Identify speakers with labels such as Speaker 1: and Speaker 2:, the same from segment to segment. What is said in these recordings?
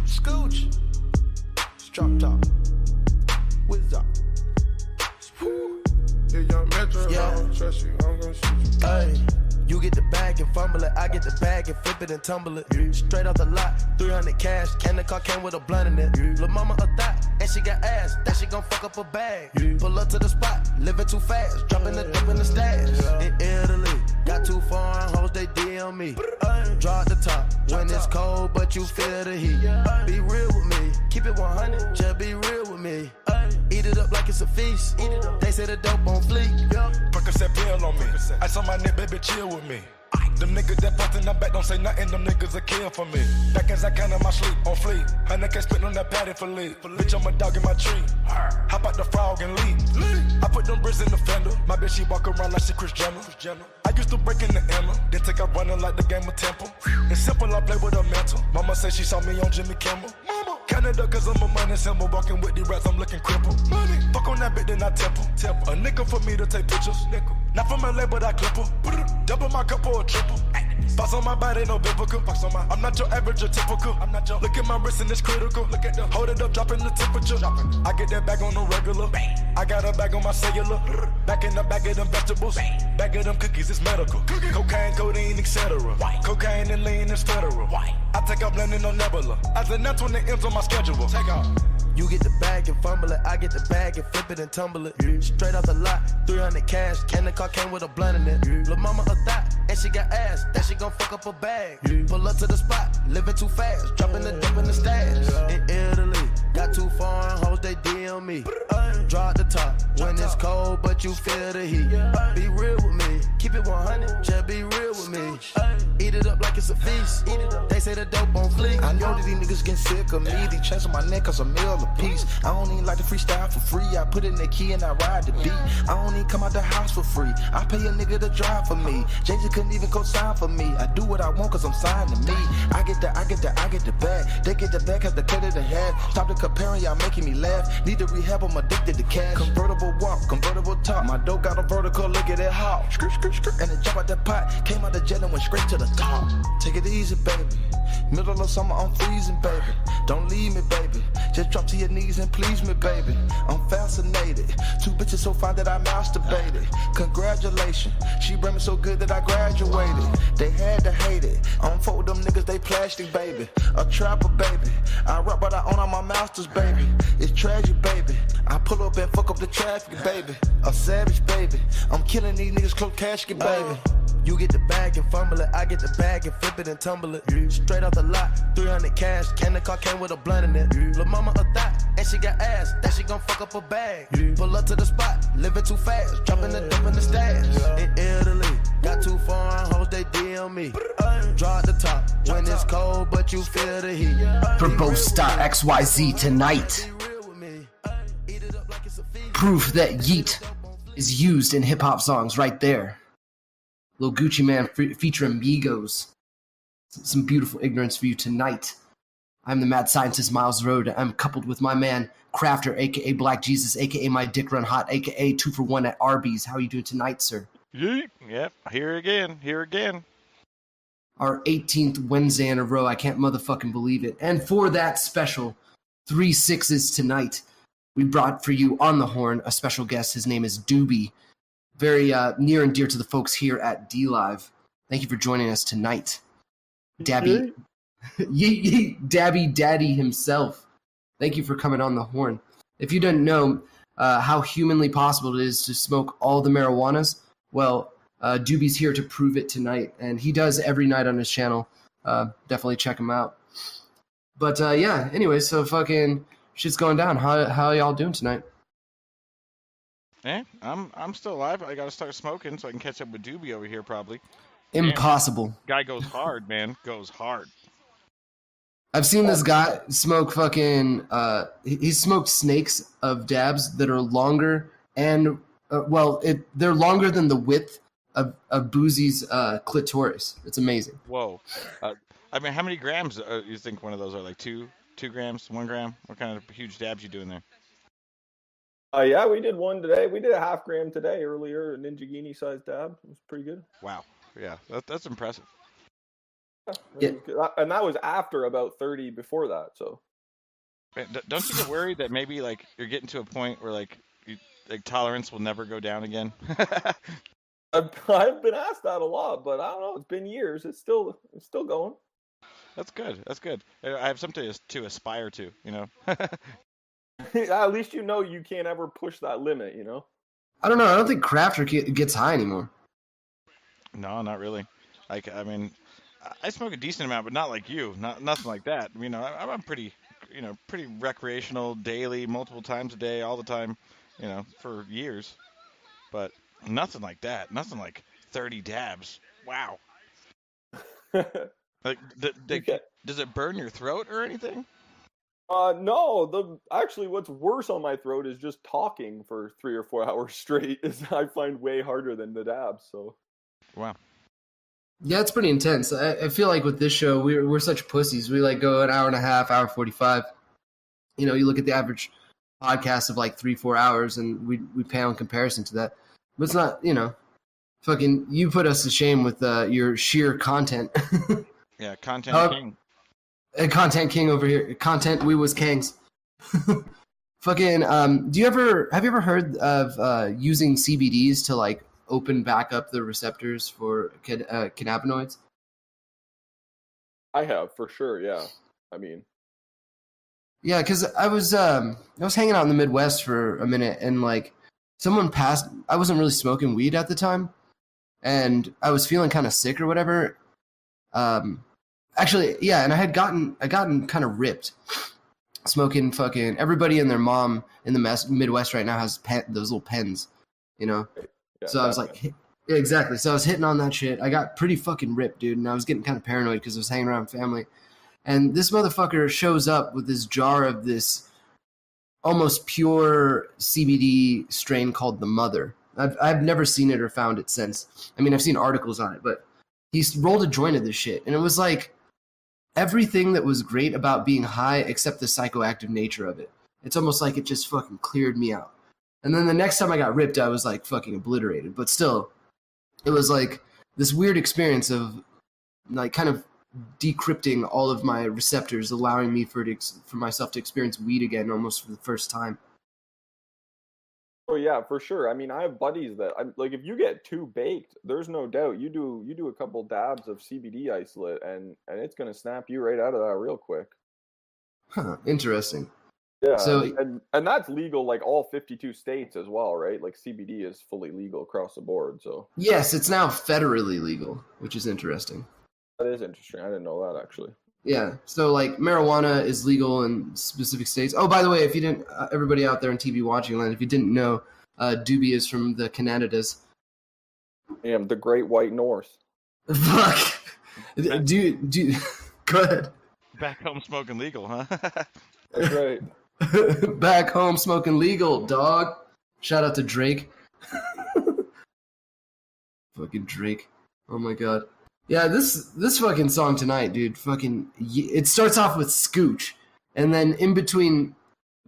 Speaker 1: Scooch. Drop top. Whiz up.
Speaker 2: If young Metro, I don't trust you, I'm gonna shoot you.
Speaker 1: Ay, you get the bag and fumble it. I get the bag and flip it and tumble it. Straight off the lot, 300 cash. And the car came with a blunt in it. Lil' mama a thot, and she got ass. That she gon' fuck up a bag. Pull up to the spot, living too fast. Dropping the dip in the stash. In Italy, got 2 foreign hoes, they DM me. Draw at the top when it's cold, but you feel the heat. Be real with me, keep it 100. Just be real with me. Eat it up like it's a feast. They say the dope on fleek.
Speaker 2: Percocet pill on me. I saw my nigga, baby, chill with me. Them niggas that bust in the back don't say nothing, them niggas a kill for me. Back as I can in my sleep, on fleek. 100 can't spit on that patty for lead. Bitch, I'm a dog in my tree. Hop out the frog and leave. I put them bricks in the fender. My bitch, she walk around like she Chris Jenner. I used to break in the Emma, then take out running like the game of Temple. It's simple, I play with a mental. Mama say she saw me on Jimmy Kimmel. Canada, cause I'm a money symbol. Walking with the rats, I'm looking crippled. Money. Fuck on that bitch, then I temple. A nickel for me to take pictures. Nickel. Not from LA, but I clip her. Double my cup or a triple. Box on my body, no biblical. I'm not your average or typical. I'm not your. Look at my wrist and it's critical. Look at the. Hold it up, dropping the temperature. I get that bag on the regular. I got a bag on my cellular. Back in the bag of them vegetables. Bag of them cookies, it's medical. Cocaine, codeine, etc. Cocaine and lean is federal. I take out blending on Nebula. As a net when it ends on my schedule. Take off.
Speaker 1: You get the bag and fumble it. I get the bag and flip it and tumble it. Straight off the lot, 300 cash. And the car came with a blunt in it. Lil' mama a thot, and she got ass. That she gon' fuck up a bag. Pull up to the spot, living too fast. Dropping the dip in the stash. In Italy, got 2 foreign hoes, they DM me. Draw at the top when it's cold, but you feel the heat. Be real with me, keep it 100. Just be real with me. Eat it up like it's a feast. They say the dope on fleek.
Speaker 3: I know that these niggas getting sick of me. They chains on my neck cause a meal a piece. I don't even like to freestyle for free. I put in the key and I ride the beat. I don't even come out the house for free. I pay a nigga to drive for me. Jay-Z couldn't even co-sign for me. I do what I want cause I'm signed to me. I get the bag. They get the bag cause the credit they have. Stop the comparing, y'all making me laugh. Need to rehab, I'm addicted to cash. Convertible walk, convertible talk. My dough got a vertical, look at it hot. And it jump out the pot. Came out the jet and went straight to the top. Take it easy, baby. Middle of summer, I'm freezing, baby. Don't leave me, baby. Just drop to your knees and please me, baby. I'm fascinated. 2 bitches so fine that I masturbated. Congratulations. She brought me so good that I graduated. They had to hate it. I don't fuck with them niggas, they plastic, baby. A trapper, baby. I rap, but I own all my masters, baby. It's tragic, baby. I pull up and fuck up the traffic, baby. A savage, baby. I'm killing these niggas, close casket, baby.
Speaker 1: You get the bag and fumble it. I get the bag and flip it and tumble it. Straight off the lot, 300 cash. And the car came with a blunt in it. Lil' mama a thot, and she got ass. That she gon' fuck up a bag. Pull up to the spot, living too fast. Dropping the dip in the stash. In Italy, got 2 foreign hoes, they DM me. Draw at the top when it's cold, but you feel the heat.
Speaker 4: verbose.xyz tonight. Proof that yeet is used in hip-hop songs right there. Lil Gucci Man featuring Migos. Some beautiful ignorance for you tonight. I'm the mad scientist Miles Road. I'm coupled with my man Crafter, aka Black Jesus, aka My Dick Run Hot, aka 2 for 1 at Arby's. How are you doing tonight, sir?
Speaker 5: Yep, here again.
Speaker 4: Our 18th Wednesday in a row. I can't motherfucking believe it. And for that special 3 6s tonight, we brought for you on the horn a special guest. His name is Doobby. Very near and dear to the folks here at Dlive. Thank you for joining us tonight. Dabby, Dabby Daddy himself. Thank you for coming on the horn. If you didn't know how humanly possible it is to smoke all the marijuanas, well, Doobie's here to prove it tonight, and he does every night on his channel. Definitely check him out. But yeah, anyway, so fucking shit's going down. How y'all doing tonight?
Speaker 5: I'm still alive. I gotta start smoking so I can catch up with Doobie over here probably.
Speaker 4: Impossible.
Speaker 5: Damn. Guy goes hard, man. Goes hard.
Speaker 4: I've seen this guy smoke fucking he smoked snakes of dabs that are longer and they're longer than the width of Boozy's clitoris. It's amazing.
Speaker 5: Whoa. I mean, how many grams you think one of those are? Like 2 grams, 1 gram? What kind of huge dabs you doing there?
Speaker 6: Yeah, we did one today. We did a 0.5 gram today earlier, a Ninja Genie sized dab. It was pretty good.
Speaker 5: Wow. Yeah, that's impressive.
Speaker 4: Yeah.
Speaker 6: And that was after about 30 before that. So
Speaker 5: Man, don't you get worried that maybe like you're getting to a point where like tolerance will never go down again?
Speaker 6: I've been asked that a lot, but I don't know. It's been years. It's still going.
Speaker 5: That's good. That's good. I have something to aspire to, you know.
Speaker 6: At least you know you can't ever push that limit, you know?
Speaker 4: I don't know. I don't think Crafter gets high anymore.
Speaker 5: No, not really. Like, I mean, I smoke a decent amount, but not like you. Nothing like that. You know, I'm pretty, pretty recreational, daily, multiple times a day, all the time, for years. But nothing like that. Nothing like 30 dabs. Wow. Like, does it burn your throat or anything?
Speaker 6: No. Actually, what's worse on my throat is just talking for 3 or 4 hours straight. I find way harder than the dabs. So.
Speaker 5: Wow.
Speaker 4: Yeah, it's pretty intense. I feel like with this show, we're such pussies. We like go an hour and a half, hour 45. You know, you look at the average podcast of like 3-4 hours, and we pale in comparison to that. But it's not, fucking. You put us to shame with your sheer content.
Speaker 5: Yeah, content king.
Speaker 4: Content king over here. Content we was kangs. Fucking. Have you ever heard of using CBDs to like open back up the receptors for cannabinoids?
Speaker 6: I have, for sure. Yeah. I mean.
Speaker 4: Yeah, because I was hanging out in the Midwest for a minute, and like someone passed. I wasn't really smoking weed at the time, and I was feeling kind of sick or whatever. Actually, yeah, and I gotten kind of ripped smoking. Fucking everybody and their mom in the Midwest right now has those little pens, Yeah, so I was like, yeah, exactly. So I was hitting on that shit. I got pretty fucking ripped, dude, and I was getting kind of paranoid because I was hanging around family. And this motherfucker shows up with this jar of this almost pure CBD strain called the Mother. I've never seen it or found it since. I mean, I've seen articles on it, but he's rolled a joint of this shit. And it was like everything that was great about being high except the psychoactive nature of it. It's almost like it just fucking cleared me out. And then the next time I got ripped, I was like fucking obliterated. But still, it was like this weird experience of like kind of decrypting all of my receptors, allowing me for myself to experience weed again almost for the first time.
Speaker 6: Oh yeah, for sure. I mean, I have buddies that like if you get too baked, there's no doubt you do a couple dabs of CBD isolate and it's gonna snap you right out of that real quick.
Speaker 4: Huh, interesting.
Speaker 6: Yeah,
Speaker 4: so,
Speaker 6: and that's legal like all 52 states as well, right? Like CBD is fully legal across the board. So
Speaker 4: yes, it's now federally legal, which is interesting.
Speaker 6: That is interesting. I didn't know that actually.
Speaker 4: Yeah, so like marijuana is legal in specific states. Oh, by the way, if you didn't, everybody out there in TV watching land, if you didn't know, Doobie is from the Canadas.
Speaker 6: Damn, the Great White North.
Speaker 4: Fuck, dude, go ahead.
Speaker 5: Back home smoking legal, huh?
Speaker 6: That's right.
Speaker 4: Back home smoking legal, dog. Shout out to Drake. Fucking Drake. Oh my god. Yeah, this fucking song tonight, dude, fucking, it starts off with scooch, and then in between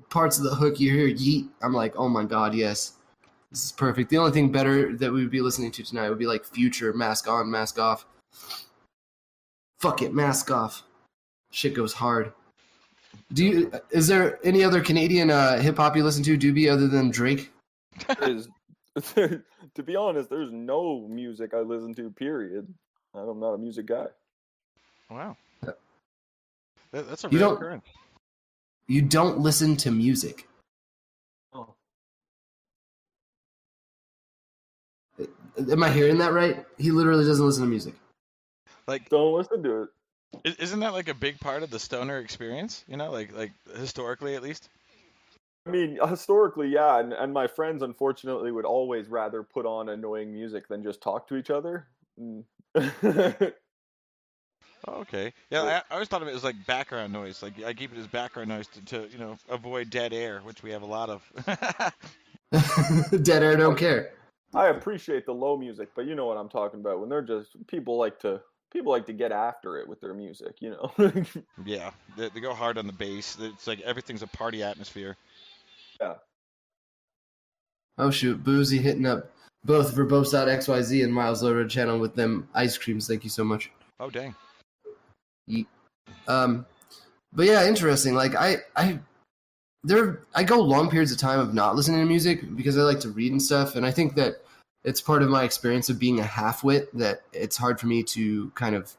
Speaker 4: parts of the hook you hear yeet. I'm like, oh my god, yes. This is perfect. The only thing better that we would be listening to tonight would be like Future, Mask On, Mask Off. Fuck it, Mask Off. Shit goes hard. Is there any other Canadian hip-hop you listen to, Doobie, other than Drake?
Speaker 6: To be honest, there's no music I listen to, period. I'm not a music guy.
Speaker 5: Wow. That's a real occurrence.
Speaker 4: You don't listen to music?
Speaker 6: Oh.
Speaker 4: Am I hearing that right? He literally doesn't listen to music.
Speaker 5: Like,
Speaker 6: don't listen to it.
Speaker 5: Isn't that like a big part of the stoner experience? Like historically at least?
Speaker 6: I mean, historically, yeah, and my friends, unfortunately, would always rather put on annoying music than just talk to each other.
Speaker 5: Okay. Yeah, I always thought of it as like background noise. Like I keep it as background noise to avoid dead air, which we have a lot of.
Speaker 4: Dead air don't care.
Speaker 6: I appreciate the low music, but you know what I'm talking about. When they're just people like to get after it with their music,
Speaker 5: Yeah, they go hard on the bass. It's like everything's a party atmosphere.
Speaker 6: Yeah.
Speaker 4: Oh shoot, Boozy hitting up both verbose.xyz and Miles Low Road channel with them ice creams. Thank you so much.
Speaker 5: Oh dang.
Speaker 4: But yeah, interesting. Like I go long periods of time of not listening to music because I like to read and stuff, and I think that it's part of my experience of being a half-wit that it's hard for me to kind of,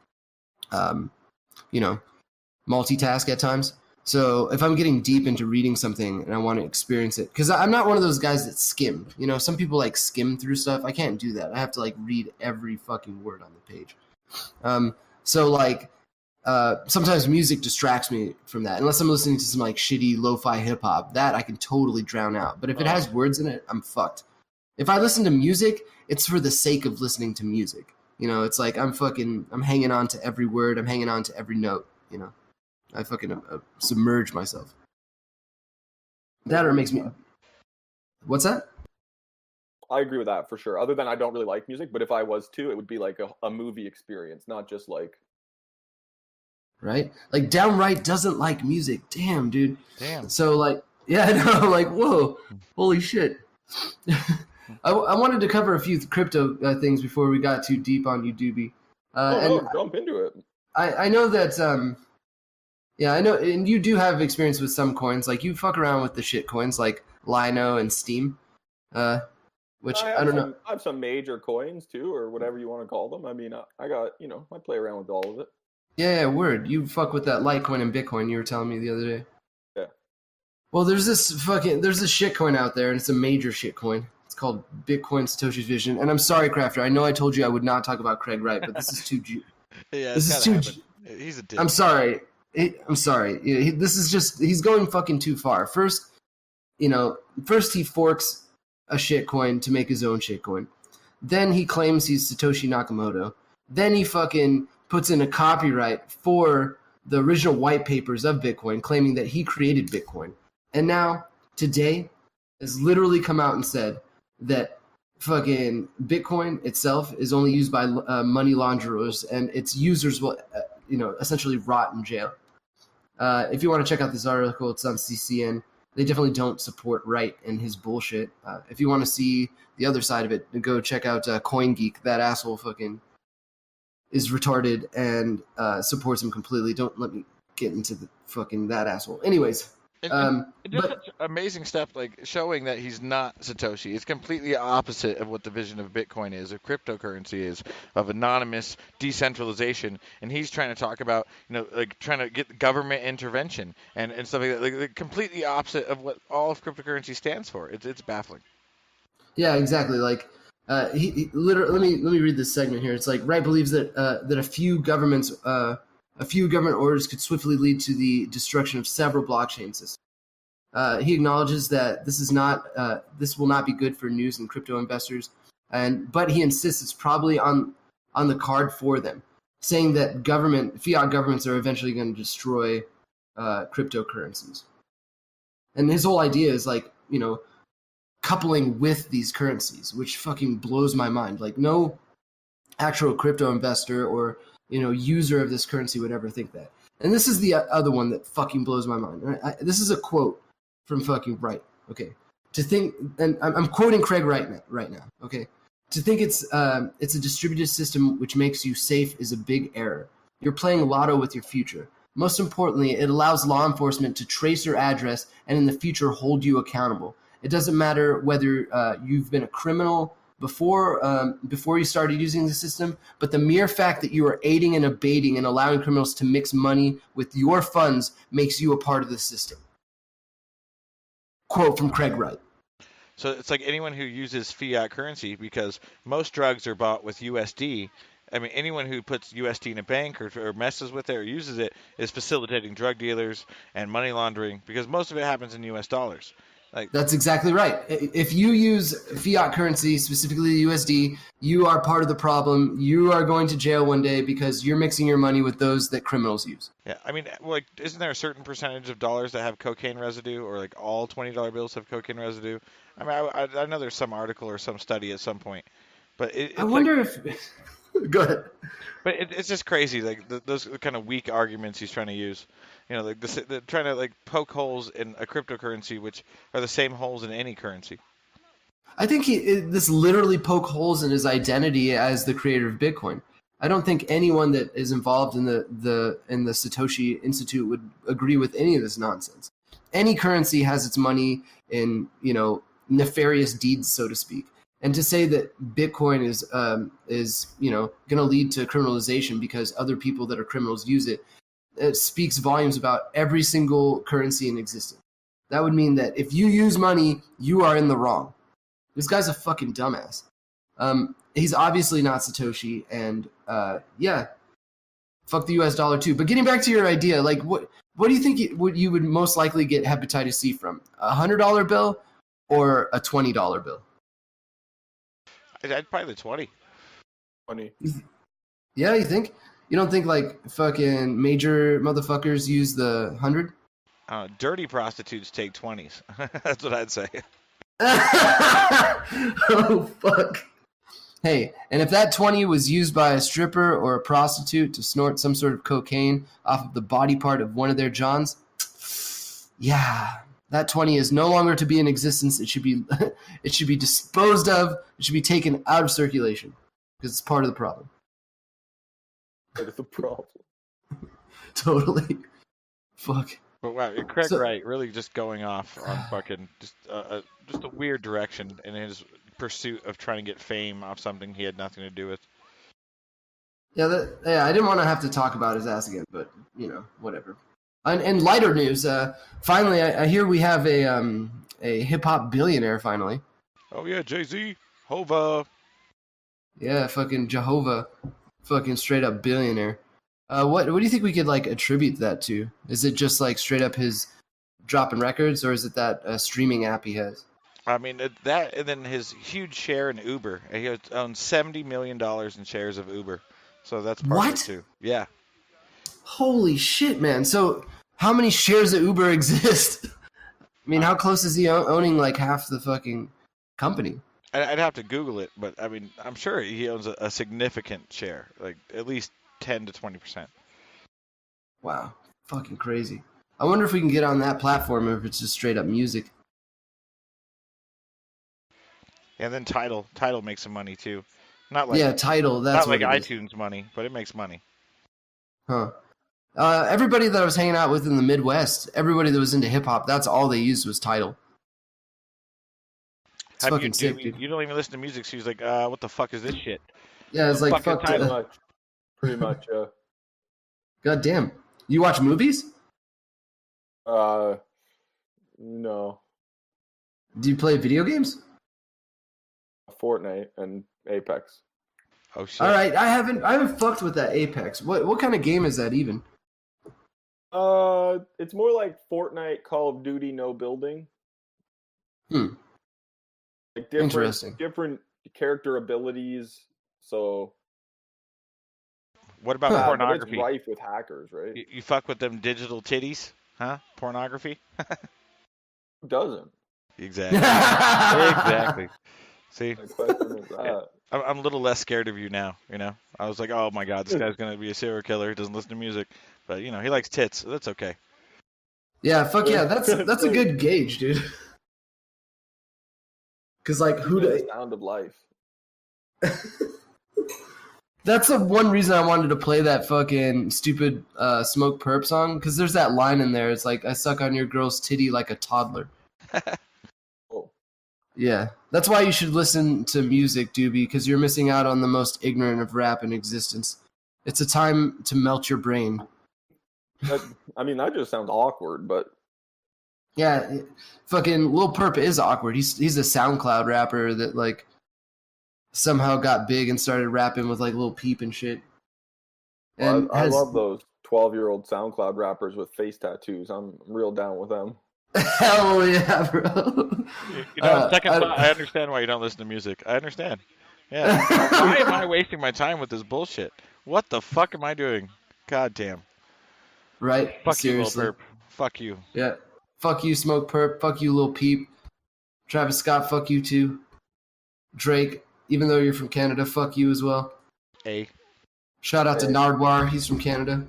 Speaker 4: multitask at times. So if I'm getting deep into reading something and I want to experience it, because I'm not one of those guys that skim. Some people like skim through stuff. I can't do that. I have to like read every fucking word on the page. Sometimes music distracts me from that. Unless I'm listening to some like shitty lo-fi hip-hop, that I can totally drown out. But if it has words in it, I'm fucked. If I listen to music, it's for the sake of listening to music. It's like I'm hanging on to every word. I'm hanging on to every note. I fucking submerge myself. That or it makes me... What's that?
Speaker 6: I agree with that for sure. Other than I don't really like music, but if I was to, it would be like a movie experience, not just like...
Speaker 4: Right? Like, downright doesn't like music. Damn, dude.
Speaker 5: Damn.
Speaker 4: So, like, yeah, I know. Like, whoa. Holy shit. I wanted to cover a few crypto things before we got too deep on you, Doobie.
Speaker 6: Jump into it.
Speaker 4: I know that... I know, and you do have experience with some coins. Like, you fuck around with the shit coins, like Lino and Steam, which I don't know.
Speaker 6: I have some major coins, too, or whatever you want to call them. I mean, I got, I play around with all of it.
Speaker 4: Yeah, word. You fuck with that Litecoin and Bitcoin you were telling me the other day.
Speaker 6: Yeah.
Speaker 4: Well, there's this shit coin out there, and it's a major shit coin. It's called Bitcoin Satoshi's Vision. And I'm sorry, Crafter. I know I told you I would not talk about Craig Wright, but this is too...
Speaker 5: He's a dick.
Speaker 4: I'm sorry. I'm sorry. He's going fucking too far. First he forks a shitcoin to make his own shitcoin. Then he claims he's Satoshi Nakamoto. Then he fucking puts in a copyright for the original white papers of Bitcoin, claiming that he created Bitcoin. And now, today, has literally come out and said that fucking Bitcoin itself is only used by money launderers, and its users will, essentially rot in jail. If you want to check out this article, it's on CCN. They definitely don't support Wright and his bullshit. If you want to see the other side of it, go check out CoinGeek. That asshole fucking is retarded and supports him completely. Don't let me get into the fucking that asshole. Anyways.
Speaker 5: Such amazing stuff, like showing that he's not Satoshi. It's completely opposite of what the vision of Bitcoin is, of cryptocurrency is, of anonymous decentralization. And he's trying to talk about, trying to get government intervention and stuff like that. Like the completely opposite of what all of cryptocurrency stands for. It's baffling.
Speaker 4: Yeah, exactly. Like he literally. Let me read this segment here. It's like Wright believes that a few government orders could swiftly lead to the destruction of several blockchain systems. He acknowledges that this will not be good for news and crypto investors, but he insists it's probably on the card for them, saying that fiat governments are eventually going to destroy cryptocurrencies. And his whole idea is like, coupling with these currencies, which fucking blows my mind. Like no actual crypto investor or user of this currency would ever think that. And this is the other one that fucking blows my mind. This is a quote from fucking Wright. Okay, to think, and I'm quoting Craig right now. Okay, to think it's a distributed system which makes you safe is a big error. You're playing lotto with your future. Most importantly, it allows law enforcement to trace your address and in the future hold you accountable. It doesn't matter whether you've been a criminal before you started using the system, but the mere fact that you are aiding and abetting and allowing criminals to mix money with your funds makes you a part of the system. Quote from Craig Wright.
Speaker 5: So it's like anyone who uses fiat currency, because most drugs are bought with USD. I mean, anyone who puts USD in a bank or messes with it or uses it is facilitating drug dealers and money laundering, because most of it happens in US dollars.
Speaker 4: That's exactly right. If you use fiat currency, specifically USD, you are part of the problem. You are going to jail one day because you're mixing your money with those that criminals use.
Speaker 5: Yeah, I mean, isn't there a certain percentage of dollars that have cocaine residue, or like all $20 bills have cocaine residue? I mean, I know there's some article or some study at some point, but I
Speaker 4: wonder if. Go ahead.
Speaker 5: But it's just crazy, like those kind of weak arguments he's trying to use. Like they're trying to poke holes in a cryptocurrency, which are the same holes in any currency.
Speaker 4: I think this literally poke holes in his identity as the creator of Bitcoin. I don't think anyone that is involved in the Satoshi Institute would agree with any of this nonsense. Any currency has its money in, you know, nefarious deeds, so to speak. And to say that Bitcoin is you know, going to lead to criminalization because other people that are criminals use it, it speaks volumes about every single currency in existence. That would mean that if you use money, you are in the wrong. This guy's a fucking dumbass. He's obviously not Satoshi, and yeah, fuck the U.S. dollar too. But getting back to your idea, like, what do you think you would most likely get hepatitis C from? A $100 bill or a $20 bill?
Speaker 5: I'd probably the 20.
Speaker 6: 20.
Speaker 4: Yeah, you think? You don't think like fucking major motherfuckers use the 100?
Speaker 5: Dirty prostitutes take 20s. That's what I'd say.
Speaker 4: Oh fuck. Hey, and if that 20 was used by a stripper or a prostitute to snort some sort of cocaine off of the body part of one of their johns, yeah, that 20 is no longer to be in existence. It should be it should be disposed of. It should be taken out of circulation because it's part of the problem.
Speaker 6: Part of the problem.
Speaker 4: Totally. Fuck.
Speaker 5: But wow, you're correct, right? Really, just going off on fucking just a weird direction in his pursuit of trying to get fame off something he had nothing to do with.
Speaker 4: Yeah, I didn't want to have to talk about his ass again, but you know, whatever. And lighter news, finally, I hear we have a hip hop billionaire finally.
Speaker 5: Oh yeah, Jay-Z, Hova.
Speaker 4: Yeah, fucking Jehovah, fucking straight up billionaire. What do you think we could like attribute that to? Is it just like straight up his dropping records, or is it that streaming app he has?
Speaker 5: I mean that, and then his huge share in Uber. He owns $70 million in shares of Uber, so that's part of it too. Yeah.
Speaker 4: Holy shit, man! So how many shares of Uber exist? I mean, how close is he owning like half the fucking company?
Speaker 5: I'd have to Google it, but I mean, I'm sure he owns a significant share, like at least 10 to 20%.
Speaker 4: Wow, fucking crazy. I wonder if we can get on that platform or if it's just straight up music.
Speaker 5: And then Tidal makes some money too. Not like
Speaker 4: Tidal. That's
Speaker 5: not like
Speaker 4: what
Speaker 5: iTunes money, but it makes money.
Speaker 4: Huh. Everybody that I was hanging out with in the Midwest, everybody that was into hip hop, that's all they used was Tidal. It's fucking sick, dude.
Speaker 5: You don't even listen to music, so he's like, what the fuck is this shit?
Speaker 4: Yeah, it's like fuck
Speaker 6: Tidal. Pretty much, yeah.
Speaker 4: God damn. You watch movies?
Speaker 6: No.
Speaker 4: Do you play video games?
Speaker 6: Fortnite and Apex.
Speaker 5: Oh shit.
Speaker 4: All right, I haven't fucked with that Apex. What kind of game is that even?
Speaker 6: It's more like Fortnite, Call of Duty, no building.
Speaker 4: Like
Speaker 6: different character abilities. So
Speaker 5: what about pornography?
Speaker 6: It's rife with hackers, right?
Speaker 5: You fuck with them digital titties, huh? Pornography?
Speaker 6: Who doesn't?
Speaker 5: Exactly. Exactly. See, I'm a little less scared of you now. You know, I was like, oh my god, this guy's gonna be a serial killer. He doesn't listen to music, but you know, he likes tits. So that's okay.
Speaker 4: Yeah, fuck yeah, that's a good gauge, dude. Because like,
Speaker 6: the sound of life.
Speaker 4: That's the one reason I wanted to play that fucking stupid Smoke Perp song, because there's that line in there. It's like, I suck on your girl's titty like a toddler.
Speaker 6: Oh.
Speaker 4: Yeah, that's why you should listen to music, Doobie, because you're missing out on the most ignorant of rap in existence. It's a time to melt your brain.
Speaker 6: That just sounds awkward, but...
Speaker 4: Yeah, fucking Lil Perp is awkward. He's a SoundCloud rapper that, like, somehow got big and started rapping with, like, Lil Peep and shit. And
Speaker 6: I love those 12-year-old SoundCloud rappers with face tattoos. I'm real down with them.
Speaker 4: Hell yeah, bro.
Speaker 5: You know, second thought, I understand why you don't listen to music. I understand. Yeah. Why am I wasting my time with this bullshit? What the fuck am I doing? God damn.
Speaker 4: Right?
Speaker 5: Fuck
Speaker 4: Seriously.
Speaker 5: you, Lil Perp. Fuck you.
Speaker 4: Yeah. Fuck you, Smoke Perp. Fuck you, Lil Peep. Travis Scott, fuck you too. Drake, even though you're from Canada, fuck you as well.
Speaker 5: Hey.
Speaker 4: Shout out to Nardwar. He's from Canada.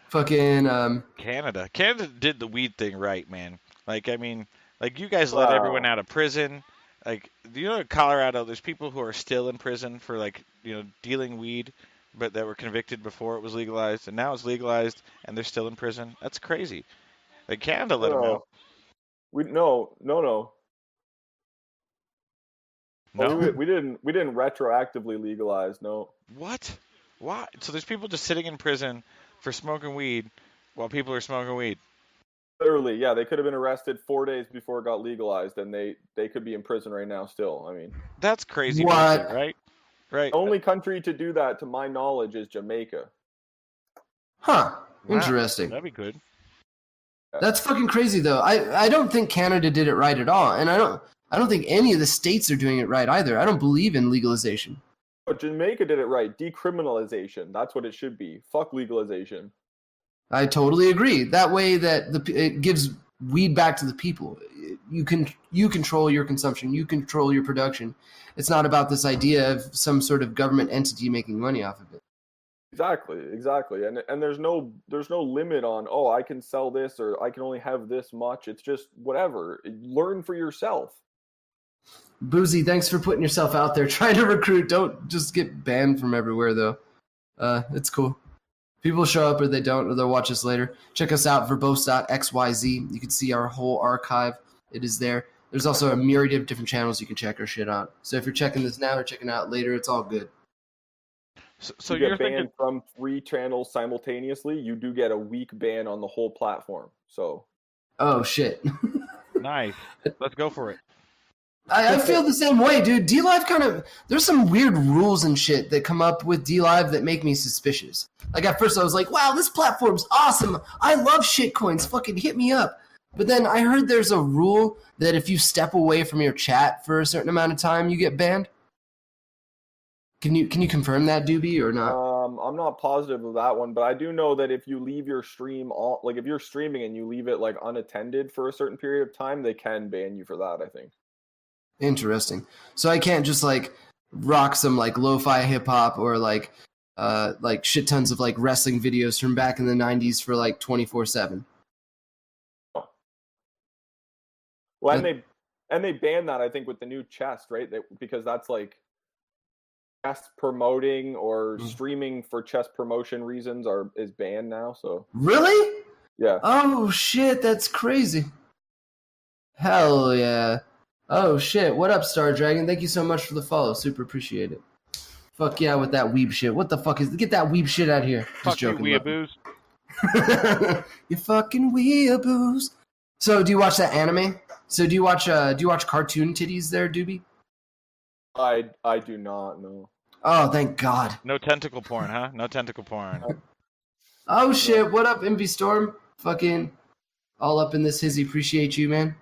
Speaker 4: Fucking
Speaker 5: Canada. Canada did the weed thing right, man. Like, I mean, like, you guys let everyone out of prison. Like, do you know in Colorado, there's people who are still in prison for like, dealing weed, but that were convicted before it was legalized, and now it's legalized, and they're still in prison. That's crazy. Like Canada let them out.
Speaker 6: No.
Speaker 5: No,
Speaker 6: We didn't retroactively legalize. No.
Speaker 5: what? Why? So there's people just sitting in prison for smoking weed while people are smoking weed.
Speaker 6: Literally, yeah, they could have been arrested 4 days before it got legalized, and they could be in prison right now still. I mean,
Speaker 5: That's crazy,
Speaker 4: What?
Speaker 5: bullshit, right? Right.
Speaker 6: the only country to do that, to my knowledge, is Jamaica.
Speaker 4: Huh.
Speaker 5: Wow.
Speaker 4: Interesting.
Speaker 5: That'd be good.
Speaker 4: That's fucking crazy though. I don't think Canada did it right at all, and I don't think any of the states are doing it right either. I don't believe in legalization.
Speaker 6: But Jamaica did it right. Decriminalization. That's what it should be. Fuck legalization.
Speaker 4: I totally agree. That way that it gives weed back to the people. You control your consumption. You control your production. It's not about this idea of some sort of government entity making money off of it.
Speaker 6: Exactly. And there's no limit on, oh, I can sell this or I can only have this much. It's just whatever. Learn for yourself.
Speaker 4: Boozy, thanks for putting yourself out there. Trying to recruit. Don't just get banned from everywhere though. It's cool. People show up or they don't, or they'll watch us later. Check us out, verbose.xyz. You can see our whole archive. It is there. There's also a myriad of different channels you can check our shit out. So if you're checking this now or checking it out later, it's all good.
Speaker 5: So
Speaker 6: you
Speaker 5: you're
Speaker 6: get banned
Speaker 5: thinking
Speaker 6: from 3 channels simultaneously, you do get a week ban on the whole platform. So
Speaker 4: Oh, shit.
Speaker 5: nice. Let's go for it.
Speaker 4: I feel the same way, dude. Dlive there's some weird rules and shit that come up with Dlive that make me suspicious. Like at first I was like, wow, this platform's awesome. I love shitcoins. Fucking hit me up. But then I heard there's a rule that if you step away from your chat for a certain amount of time, you get banned. Can you confirm that, Doobie, or not?
Speaker 6: I'm not positive of that one, but I do know that if you leave your stream on, like if you're streaming and you leave it like unattended for a certain period of time, they can ban you for that, I think.
Speaker 4: Interesting. So I can't just like rock some like lo-fi hip hop or like shit tons of like wrestling videos from back in the 90s for like 24/7.
Speaker 6: Well, and they banned that, I think, with the new chest, right? Because that's like chess promoting or streaming for chess promotion reasons is banned now. So
Speaker 4: Really?
Speaker 6: yeah.
Speaker 4: Oh shit, that's crazy. Hell yeah. Oh shit, what up, Star Dragon? Thank you so much for the follow. Super appreciate it. Fuck yeah with that weeb shit. What the fuck is... Get that weeb shit out here. Just
Speaker 5: Fuck you,
Speaker 4: joking.
Speaker 5: weeaboos.
Speaker 4: You fucking weeaboos. So do you watch that anime? So do you watch cartoon titties there, Doobie?
Speaker 6: I do not know.
Speaker 4: Oh, thank God.
Speaker 5: No tentacle porn, huh? No tentacle porn.
Speaker 4: Oh shit, what up, MV Storm? Fucking all up in this hizzy. Appreciate you, man.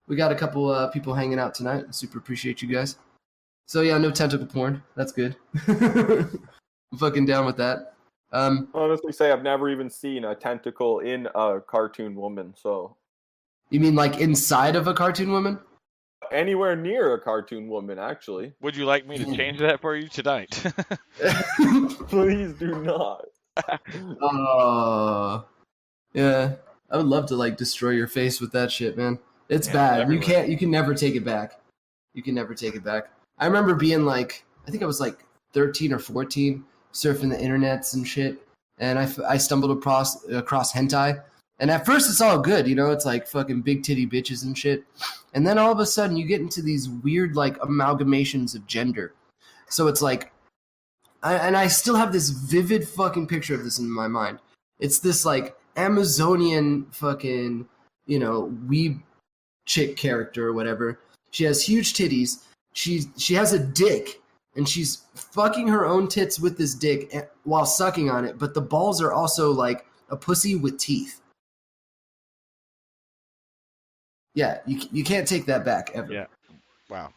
Speaker 4: We got a couple people hanging out tonight. Super appreciate you guys. So yeah, no tentacle porn. That's good. I'm fucking down with that.
Speaker 6: Honestly say I've never even seen a tentacle in a cartoon woman, so...
Speaker 4: You mean like inside of a cartoon woman?
Speaker 6: Anywhere near a cartoon woman, actually.
Speaker 5: Would you like me to change that for you tonight?
Speaker 6: Please do not.
Speaker 4: Oh, yeah. I would love to like destroy your face with that shit, man. It's bad.
Speaker 5: Everywhere.
Speaker 4: You can never take it back. You can never take it back. I remember being like, I think I was like 13 or 14, surfing the internets and shit, and I stumbled across hentai. And at first it's all good, you know, it's like fucking big titty bitches and shit. And then all of a sudden you get into these weird like amalgamations of gender. So it's like, I still have this vivid fucking picture of this in my mind. It's this like Amazonian fucking, you know, weeb chick character or whatever. She has huge titties. She has a dick, and she's fucking her own tits with this dick while sucking on it. But the balls are also like a pussy with teeth. Yeah, you can't take that back ever.
Speaker 5: Yeah. Wow.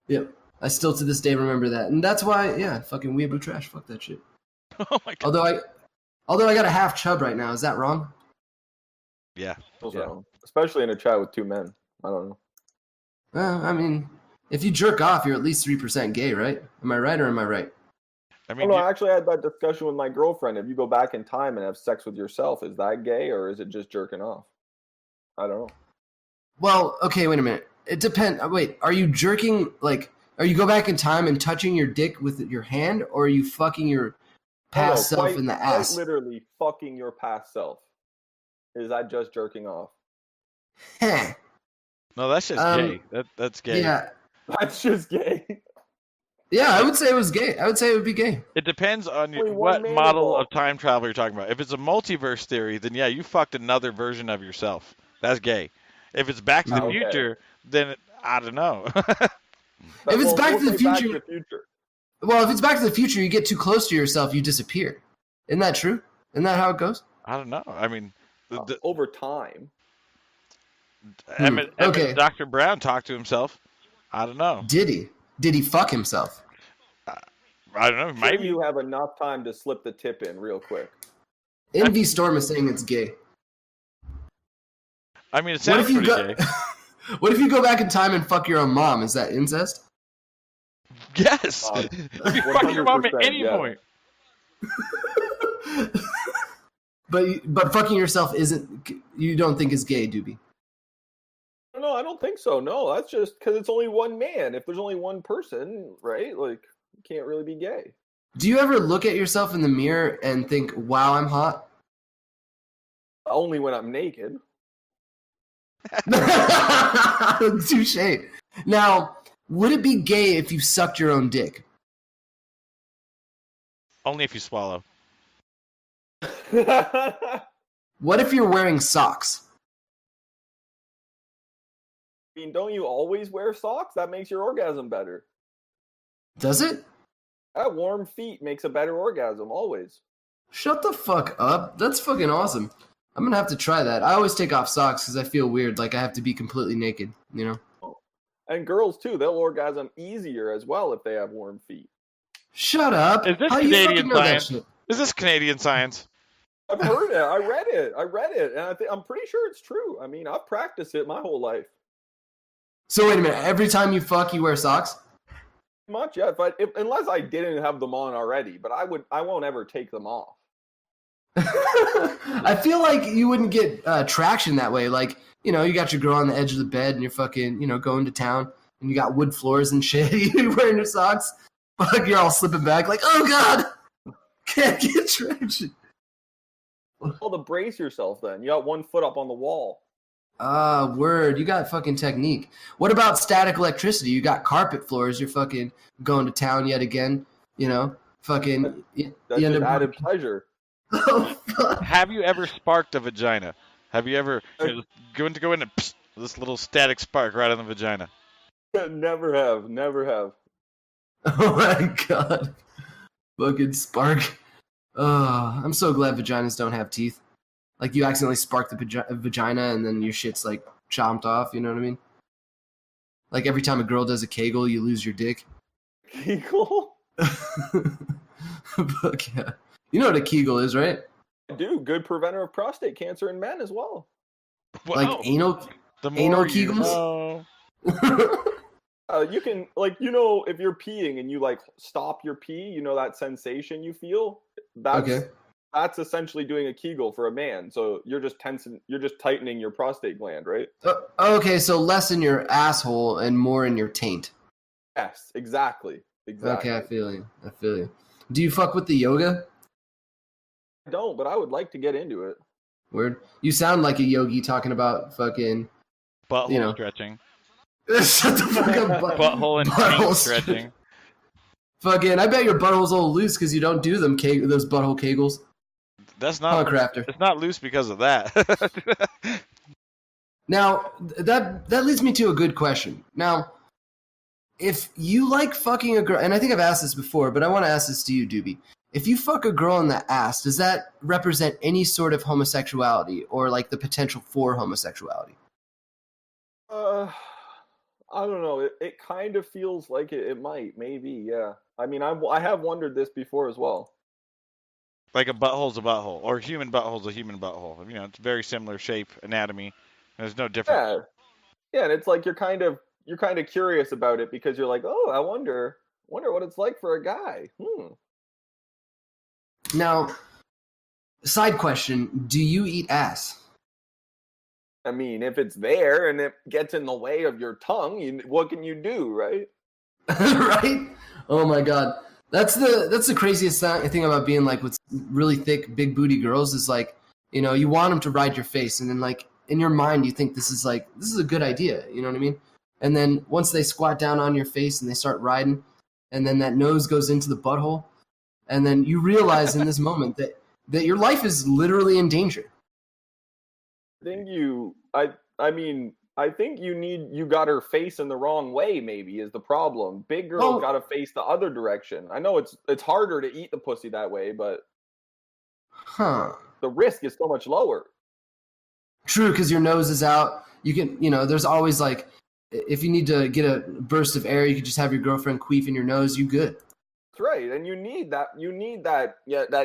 Speaker 4: Yep. I still to this day remember that. And that's why, yeah, fucking weeaboo trash. Fuck that shit.
Speaker 5: Oh my God.
Speaker 4: Although I got a half chub right now. Is that wrong?
Speaker 5: Yeah.
Speaker 6: Also, especially in a chat with two men. I don't know.
Speaker 4: I mean, if you jerk off, you're at least 3% gay, right? Am I right or am I right?
Speaker 5: I
Speaker 6: Oh,
Speaker 5: mean,
Speaker 6: no, I actually had that discussion with my girlfriend. If you go back in time and have sex with yourself, is that gay or is it just jerking off? I don't know.
Speaker 4: Well, okay, wait a minute. it depends. Wait, are you jerking, like, are you go back in time and touching your dick with your hand, or are you fucking your past self in the ass?
Speaker 6: Quite literally fucking your past self. Is that just jerking off?
Speaker 4: Heh.
Speaker 5: No, that's just gay. That's gay.
Speaker 4: Yeah.
Speaker 6: That's just gay.
Speaker 4: Yeah, I would say it was gay. I would say it would be gay.
Speaker 5: It depends on
Speaker 6: Only
Speaker 5: what
Speaker 6: one
Speaker 5: model
Speaker 6: manual.
Speaker 5: of time travel you're talking about. If it's a multiverse theory, then yeah, you fucked another version of yourself. That's gay. If it's Back to the
Speaker 6: Okay.
Speaker 5: Future, then I don't know.
Speaker 4: If it's Back to the
Speaker 6: say
Speaker 4: Future- Well, if it's Back to the Future, you get too close to yourself, you disappear. Isn't that true? Isn't that how it goes?
Speaker 5: I don't know. I mean,
Speaker 6: over time.
Speaker 5: Emmett,
Speaker 4: okay.
Speaker 5: Dr. Brown talked to himself. I don't know.
Speaker 4: Did he? Did he fuck himself?
Speaker 5: I don't know.
Speaker 6: Maybe
Speaker 5: Maybe.
Speaker 6: you have enough time to slip the tip in real quick.
Speaker 4: Envy Storm is saying it's gay.
Speaker 5: I mean, it sounds pretty gay.
Speaker 4: What if you go back in time and fuck your own mom? Is that incest?
Speaker 5: Yes. If you fuck your mom at
Speaker 6: 100%,
Speaker 5: any
Speaker 6: yeah.
Speaker 5: point.
Speaker 4: But fucking yourself isn't. You don't think is gay, Doobie?
Speaker 6: No, I don't think so. No, that's just because it's only one man. If there's only one person, right? Like, you can't really be gay.
Speaker 4: Do you ever look at yourself in the mirror and think, "Wow, I'm hot"?
Speaker 6: Only when I'm naked.
Speaker 4: Touche. Now, would it be gay if you sucked your own dick?
Speaker 5: Only if you swallow.
Speaker 4: What if you're wearing socks?
Speaker 6: I mean, don't you always wear socks? That makes your orgasm better.
Speaker 4: Does it?
Speaker 6: That warm feet makes a better orgasm, always.
Speaker 4: Shut the fuck up. That's fucking awesome. I'm gonna have to try that. I always take off socks because I feel weird, like I have to be completely naked, you know?
Speaker 6: And girls, too, they'll orgasm easier as well if they have warm feet.
Speaker 4: Shut up.
Speaker 5: Is this
Speaker 4: How do you
Speaker 5: Canadian
Speaker 4: fucking know that
Speaker 5: science?
Speaker 4: shit?
Speaker 5: Is this Canadian science?
Speaker 6: I've heard it. I read it. And I'm pretty sure it's true. I mean, I've practiced it my whole life.
Speaker 4: So wait a minute. Every time you fuck, you wear socks?
Speaker 6: Much, yeah. Unless I didn't have them on already, but I won't ever take them off.
Speaker 4: I feel like you wouldn't get traction that way. Like, you know, you got your girl on the edge of the bed and you're fucking, you know, going to town and you got wood floors and shit. You're wearing your socks. Fuck, you're all slipping back like, oh God, can't get traction.
Speaker 6: Well, to brace yourself then. You got one foot up on the wall.
Speaker 4: Word. You got fucking technique. What about static electricity? You got carpet floors. You're fucking going to town yet again. You know, fucking.
Speaker 6: That's just added pleasure.
Speaker 4: Oh, fuck.
Speaker 5: Have you ever sparked a vagina? Have you ever go in and psst, this little static spark right on the vagina?
Speaker 6: Never have.
Speaker 4: Oh my God. Fucking spark. I'm so glad vaginas don't have teeth. Like, you accidentally spark the vagina and then your shit's, like, chomped off, you know what I mean? Like, every time a girl does a Kegel, you lose your dick.
Speaker 6: Kegel?
Speaker 4: Fuck yeah. You know what a Kegel is, right?
Speaker 6: I do. Good preventer of prostate cancer in men as well.
Speaker 4: Like, anal
Speaker 5: The
Speaker 4: anal
Speaker 5: more you
Speaker 4: Kegels?
Speaker 5: know.
Speaker 6: You can, like, you know, if you're peeing and you, like, stop your pee, you know that sensation you feel? That's essentially doing a Kegel for a man. So you're just tightening your prostate gland, right?
Speaker 4: Okay, so less in your asshole and more in your taint.
Speaker 6: Yes, exactly.
Speaker 4: Okay, I feel you. Do you fuck with the yoga?
Speaker 6: I don't, but I would like to get into it.
Speaker 4: Word. You sound like a yogi talking about fucking
Speaker 5: Butthole stretching.
Speaker 4: Shut the fuck up.
Speaker 5: Butthole and taint stretching.
Speaker 4: Fucking, I bet your butthole's all loose because you don't do them those butthole kegels.
Speaker 5: That's not.
Speaker 4: Crafter.
Speaker 5: It's not loose because of that.
Speaker 4: Now, that leads me to a good question. Now, if you like fucking a girl, and I think I've asked this before, but I want to ask this to you, Doobie. If you fuck a girl in the ass, does that represent any sort of homosexuality or like the potential for homosexuality?
Speaker 6: I don't know. It kind of feels like it might, maybe, yeah. I mean, I have wondered this before as well.
Speaker 5: Like a butthole's a butthole, or a human butthole's a human butthole. You know, it's very similar shape, anatomy. There's no difference.
Speaker 6: Yeah, and it's like you're kind of curious about it because you're like, oh, I wonder what it's like for a guy.
Speaker 4: Now, side question: do you eat ass?
Speaker 6: I mean, if it's there and it gets in the way of your tongue, what can you do, right?
Speaker 4: Right? Oh my god, that's the craziest thing about being like with really thick, big booty girls is like, you know, you want them to ride your face, and then like in your mind you think this is a good idea, you know what I mean? And then once they squat down on your face and they start riding, and then that nose goes into the butthole, and then you realize in this moment that your life is literally in danger.
Speaker 6: I think you got her face in the wrong way, maybe, is the problem. Big girls got to face the other direction. I know it's harder to eat the pussy that way, but the risk is so much lower.
Speaker 4: True, because your nose is out. You can, there's always like, if you need to get a burst of air, you could just have your girlfriend queef in your nose. You good.
Speaker 6: That's right, and you need that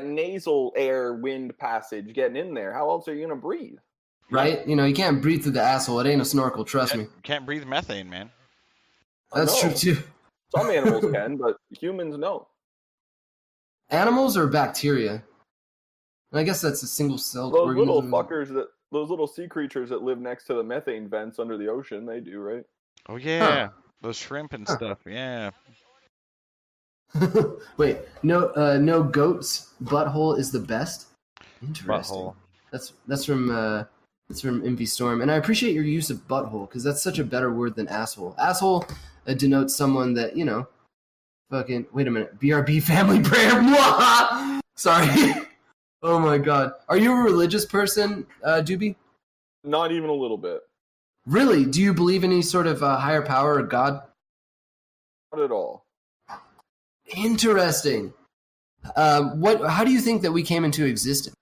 Speaker 6: nasal air wind passage getting in there. How else are you gonna breathe?
Speaker 4: Right? You can't breathe through the asshole. It ain't a snorkel, trust me.
Speaker 5: Can't breathe methane, man.
Speaker 4: That's true too.
Speaker 6: Some animals can, but humans no.
Speaker 4: Animals or bacteria? I guess that's a single-celled organism.
Speaker 6: Those little sea creatures that live next to the methane vents under the ocean, they do, right?
Speaker 5: Oh yeah, those shrimp and stuff. Yeah.
Speaker 4: Wait, no goat's butthole is the best. Interesting.
Speaker 5: Butthole.
Speaker 4: That's from MV Storm, and I appreciate your use of butthole because that's such a better word than asshole. Asshole denotes someone that fucking. Wait a minute, BRB family prayer. Sorry. Oh my god, are you a religious person, Doobie?
Speaker 6: Not even a little bit.
Speaker 4: Really? Do you believe in any sort of higher power or God?
Speaker 6: Not at all.
Speaker 4: Interesting. How do you think that we came into existence?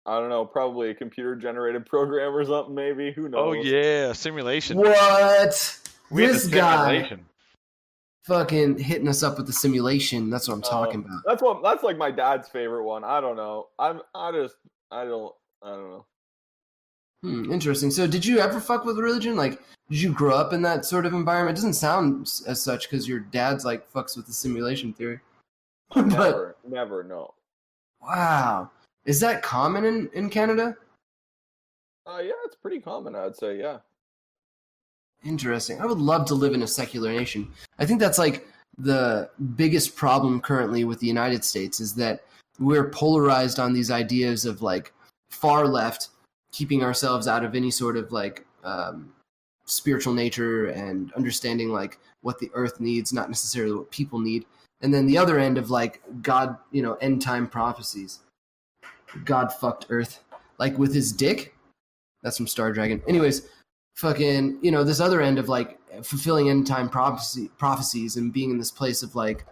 Speaker 6: I don't know, probably a computer-generated program or something, maybe. Who knows?
Speaker 5: Oh yeah, simulation.
Speaker 4: What?
Speaker 5: This guy
Speaker 4: fucking hitting us up with the simulation. That's what I'm talking about.
Speaker 6: That's like my dad's favorite one. I don't know. I don't know.
Speaker 4: Interesting. So did you ever fuck with religion? Like, did you grow up in that sort of environment? It doesn't sound as such because your dad's like fucks with the simulation theory.
Speaker 6: Never, no.
Speaker 4: Wow. Is that common in Canada?
Speaker 6: Yeah, it's pretty common, I'd say, yeah.
Speaker 4: Interesting. I would love to live in a secular nation. I think that's like the biggest problem currently with the United States is that we're polarized on these ideas of like far left, keeping ourselves out of any sort of like spiritual nature and understanding like what the earth needs, not necessarily what people need. And then the other end of like God, end time prophecies. God fucked Earth, like with his dick. That's from Star Dragon. Anyways, fucking, this other end of like fulfilling end time prophecies and being in this place of like,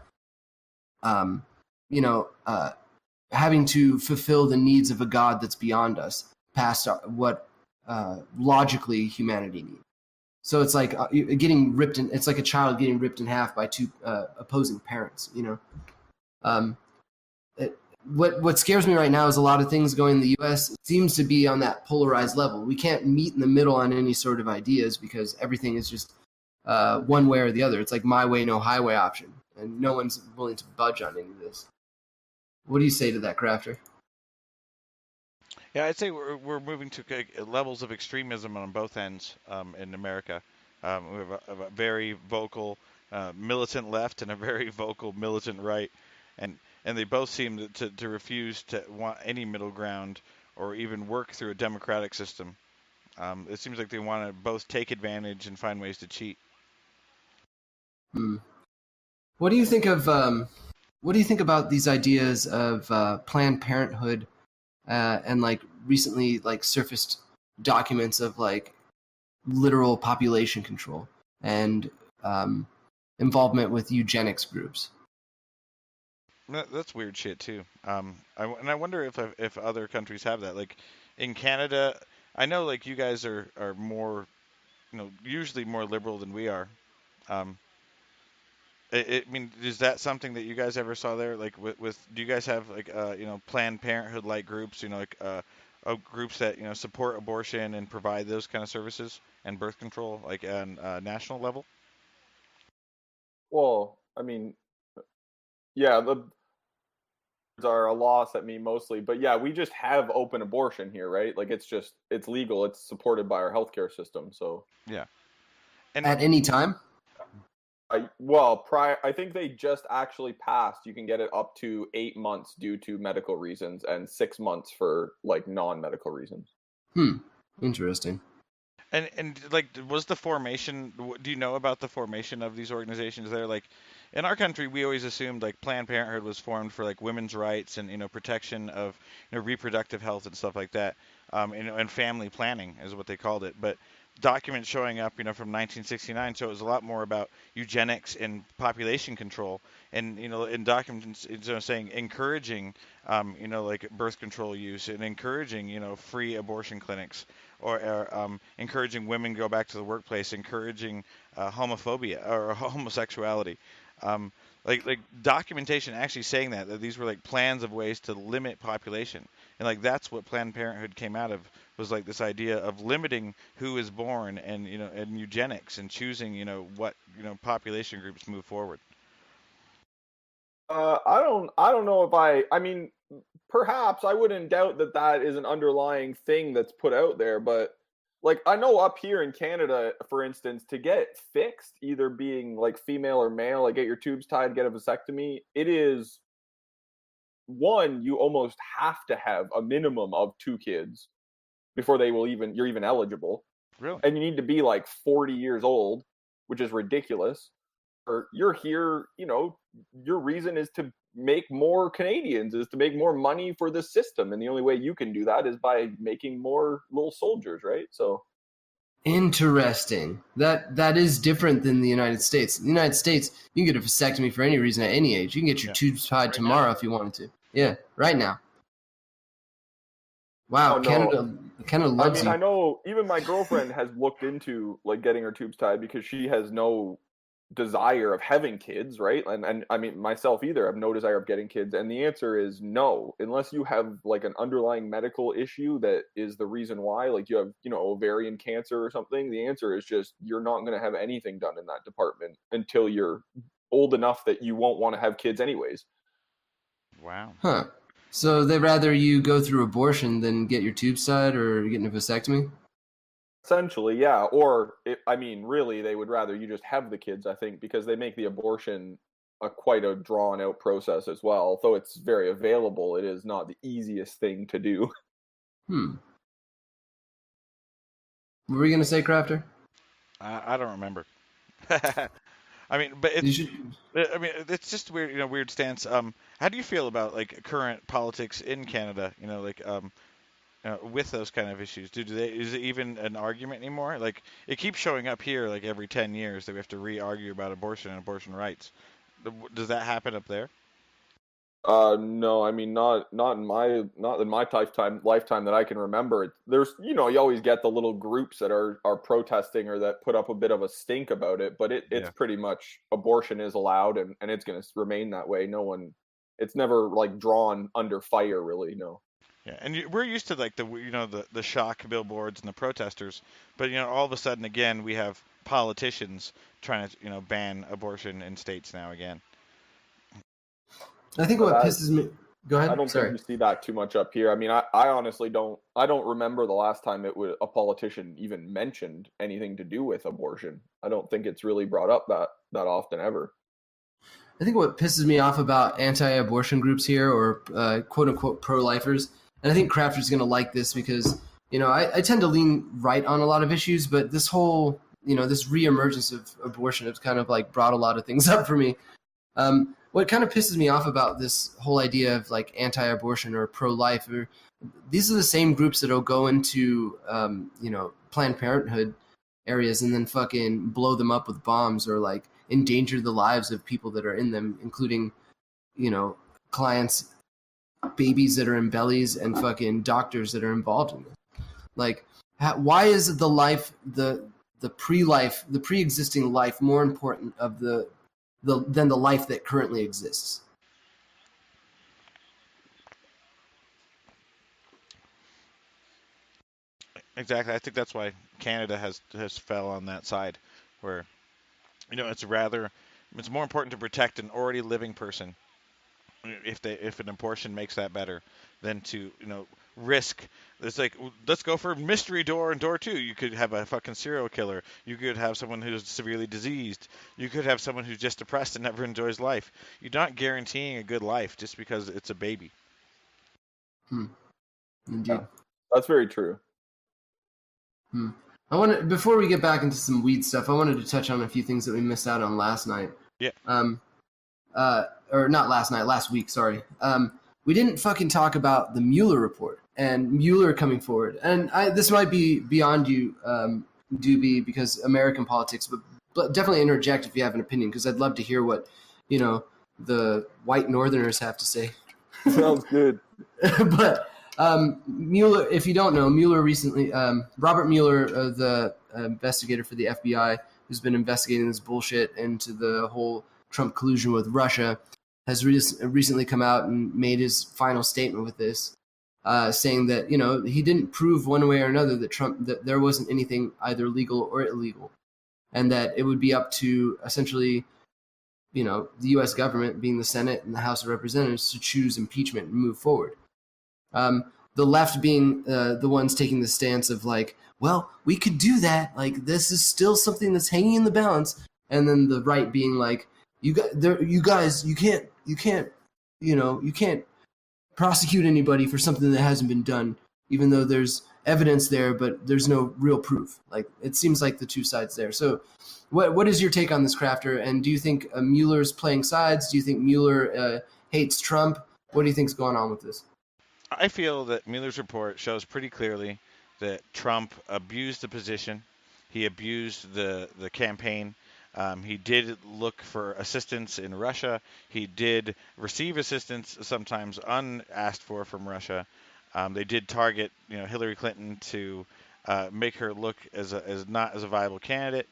Speaker 4: having to fulfill the needs of a God that's beyond us, past what logically humanity needs. So it's like getting ripped in. It's like a child getting ripped in half by two opposing parents. What scares me right now is a lot of things going in the U.S. seems to be on that polarized level. We can't meet in the middle on any sort of ideas because everything is just one way or the other. It's like my way, no highway option, and no one's willing to budge on any of this. What do you say to that, Crafter?
Speaker 5: Yeah, I'd say we're moving to levels of extremism on both ends in America. We have a very vocal militant left and a very vocal militant right, and they both seem to refuse to want any middle ground or even work through a democratic system. It seems like they want to both take advantage and find ways to cheat.
Speaker 4: What do you think of? What do you think about these ideas of Planned Parenthood and like recently like surfaced documents of like literal population control and involvement with eugenics groups?
Speaker 5: That's weird shit too. I wonder if other countries have that. Like in Canada, I know like you guys are more, usually more liberal than we are. I mean, is that something that you guys ever saw there? Like with do you guys have like Planned Parenthood like groups? Groups that support abortion and provide those kind of services and birth control like on a national level?
Speaker 6: Well, I mean, yeah, are a loss at me mostly. But yeah, we just have open abortion here, right? Like it's legal. It's supported by our healthcare system. So
Speaker 5: Yeah. And
Speaker 4: At any time?
Speaker 6: I think they just actually passed. You can get it up to 8 months due to medical reasons and 6 months for like non-medical reasons.
Speaker 4: Interesting.
Speaker 5: And like, was the formation? Do you know about the formation of these organizations? There, like, in our country, we always assumed like Planned Parenthood was formed for like women's rights and protection of reproductive health and stuff like that, and family planning is what they called it. But documents showing up, from 1969, show it was a lot more about eugenics and population control, and in documents, saying encouraging, like birth control use and encouraging, free abortion clinics. Or encouraging women to go back to the workplace, encouraging homophobia or homosexuality, like documentation actually saying that these were like plans of ways to limit population, and like that's what Planned Parenthood came out of, was like this idea of limiting who is born, and and eugenics, and choosing what population groups move forward.
Speaker 6: I don't know if I mean, perhaps I wouldn't doubt that is an underlying thing that's put out there, but like I know up here in Canada, for instance, to get fixed, either being like female or male, like get your tubes tied, get a vasectomy, it is one, you almost have to have a minimum of 2 kids before you're even eligible.
Speaker 5: Really?
Speaker 6: And you need to be like 40 years old, which is ridiculous. Or you're here, your reason is to make more Canadians, is to make more money for the system, and the only way you can do that is by making more little soldiers, right? So
Speaker 4: Interesting. That is different than the United States. In the United States, you can get a vasectomy for any reason at any age. You can get your tubes tied tomorrow if you wanted to. Yeah, right now. Wow, Canada loves you.
Speaker 6: I know even my girlfriend has looked into like getting her tubes tied because she has no desire of having kids, right? And I mean myself either, I have no desire of getting kids, and the answer is no, unless you have like an underlying medical issue that is the reason why, like you have ovarian cancer or something. The answer is just you're not going to have anything done in that department until you're old enough that you won't want to have kids anyways.
Speaker 5: Wow.
Speaker 4: Huh. So they'd rather you go through abortion than get your tubes tied or getting a vasectomy?
Speaker 6: Essentially, yeah. Or, really, they would rather you just have the kids, I think, because they make the abortion quite a drawn-out process as well. Although it's very available, it is not the easiest thing to do.
Speaker 4: What were you going to say, Crafter?
Speaker 5: I don't remember. I mean, but it's just weird, weird stance. How do you feel about like current politics in Canada? With those kind of issues, is it even an argument anymore? Like it keeps showing up here, like every 10 years that we have to re-argue about abortion and abortion rights. Does that happen up there?
Speaker 6: No, I mean not in my lifetime that I can remember. There's you always get the little groups that are protesting or that put up a bit of a stink about it, but it's pretty much abortion is allowed and it's going to remain that way. It's never like drawn under fire really, no.
Speaker 5: Yeah, and we're used to like the shock billboards and the protesters, but all of a sudden again we have politicians trying to ban abortion in states now again.
Speaker 4: I think what pisses me. Go ahead.
Speaker 6: I don't think you see that too much up here. I mean, I honestly don't. I don't remember the last time a politician even mentioned anything to do with abortion. I don't think it's really brought up that often ever.
Speaker 4: I think what pisses me off about anti-abortion groups here, or quote-unquote pro-lifers, and I think Crafter's going to like this because, I tend to lean right on a lot of issues, but this whole, this reemergence of abortion has kind of like brought a lot of things up for me. What kind of pisses me off about this whole idea of like anti-abortion or pro-life, these are the same groups that'll go into, Planned Parenthood areas and then fucking blow them up with bombs or like endanger the lives of people that are in them, including, clients, babies that are in bellies, and fucking doctors that are involved in it. Like, why is the life, the pre-life, the pre-existing life more important than the life that currently exists?
Speaker 5: Exactly. I think that's why Canada has fell on that side, where it's more important to protect an already living person if an abortion makes that better than to risk. It's like, let's go for mystery door and door two. You could have a fucking serial killer. You could have someone who's severely diseased. You could have someone who's just depressed and never enjoys life. You're not guaranteeing a good life just because it's a baby.
Speaker 4: Indeed.
Speaker 6: Yeah, that's very true.
Speaker 4: Before we get back into some weed stuff, I wanted to touch on a few things that we missed out on last night.
Speaker 5: Yeah.
Speaker 4: Or not last night, last week, sorry. We didn't fucking talk about the Mueller report and Mueller coming forward. And this might be beyond you, Doobie, because American politics, but definitely interject if you have an opinion, because I'd love to hear what, the white Northerners have to say.
Speaker 6: Sounds good.
Speaker 4: But Mueller, if you don't know, Mueller recently, Robert Mueller, the investigator for the FBI, who's been investigating this bullshit into the whole Trump collusion with Russia, has recently come out and made his final statement with this, saying that he didn't prove one way or another that there wasn't anything either legal or illegal, and that it would be up to essentially, the U.S. government, being the Senate and the House of Representatives, to choose impeachment and move forward. The left being the ones taking the stance of like, well, we could do that. Like, this is still something that's hanging in the balance, and then the right being like, you guys, you can't prosecute anybody for something that hasn't been done, even though there's evidence there, but there's no real proof. Like, it seems like the two sides there. So what is your take on this, Crafter? And do you think Mueller's playing sides? Do you think Mueller hates Trump? What do you think's going on with this?
Speaker 5: I feel that Mueller's report shows pretty clearly that Trump abused the position. He abused the campaign. He did look for assistance in Russia. He did receive assistance, sometimes unasked for, from Russia. They did target, Hillary Clinton to make her look as not as a viable candidate.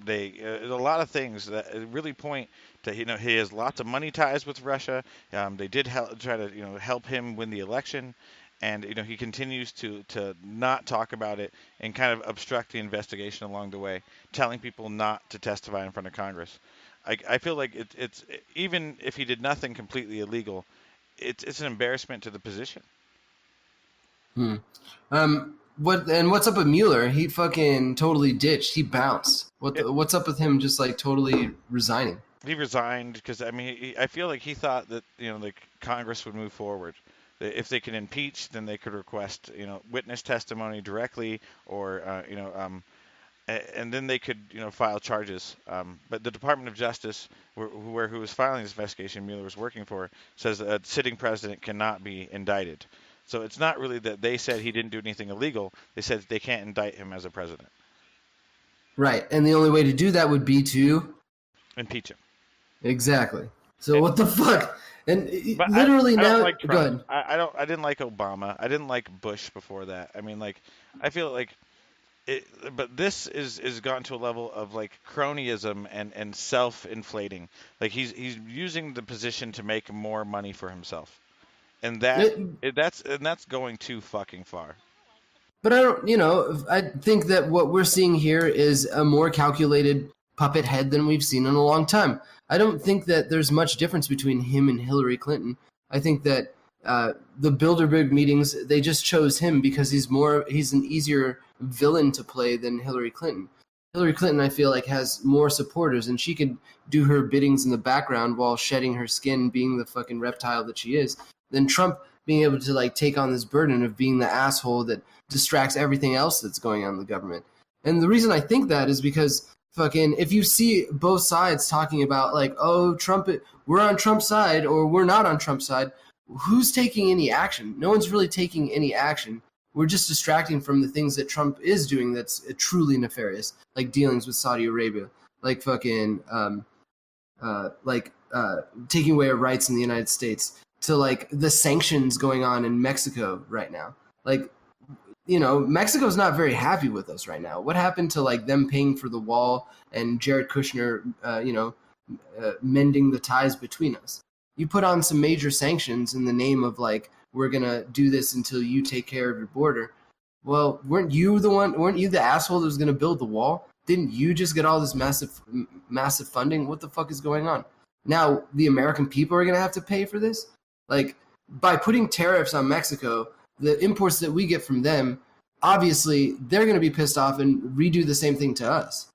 Speaker 5: There's a lot of things that really point to, he has lots of money ties with Russia. They did try to help him win the election. And he continues to not talk about it and kind of obstruct the investigation along the way, telling people not to testify in front of Congress. I feel like it's even if he did nothing completely illegal, it's an embarrassment to the position.
Speaker 4: What's up with Mueller? He fucking totally ditched. He bounced. What's up with him just like totally resigning?
Speaker 5: He resigned because I feel like he thought that Congress would move forward. If they can impeach, then they could request, witness testimony directly, or, and then they could, file charges. But the Department of Justice, who was filing this investigation Mueller was working for, says a sitting president cannot be indicted. So it's not really that they said he didn't do anything illegal. They said they can't indict him as a president.
Speaker 4: Right, and the only way to do that would be to
Speaker 5: impeach him.
Speaker 4: Exactly. So what the fuck? And
Speaker 5: literally
Speaker 4: I now,
Speaker 5: like
Speaker 4: go ahead.
Speaker 5: I didn't like Obama. I didn't like Bush before that. I mean, I feel like it, but this is gotten to a level of cronyism and self-inflating. Like he's using the position to make more money for himself, and that's going too fucking far.
Speaker 4: But I think that what we're seeing here is a more calculated puppet head than we've seen in a long time. I don't think that there's much difference between him and Hillary Clinton. I think that the Bilderberg meetings, they just chose him because he's an easier villain to play than Hillary Clinton. Hillary Clinton, I feel like, has more supporters, and she could do her biddings in the background while shedding her skin, being the fucking reptile that she is. Then Trump being able to take on this burden of being the asshole that distracts everything else that's going on in the government. And the reason I think that is because fucking, if you see both sides talking about oh, Trump, we're on Trump's side or we're not on Trump's side, who's taking any action? No one's really taking any action. We're just distracting from the things that Trump is doing that's truly nefarious, like dealings with Saudi Arabia, taking away our rights in the United States, to the sanctions going on in Mexico right now. Mexico's not very happy with us right now. What happened to them paying for the wall and Jared Kushner, mending the ties between us? You put on some major sanctions in the name of we're gonna do this until you take care of your border. Well, weren't you the asshole that was gonna build the wall? Didn't you just get all this massive funding? What the fuck is going on? now the American people are going to have to pay for this? Like, by putting tariffs on Mexico, the imports that we get from them, obviously, they're going to be pissed off and redo the same thing to us.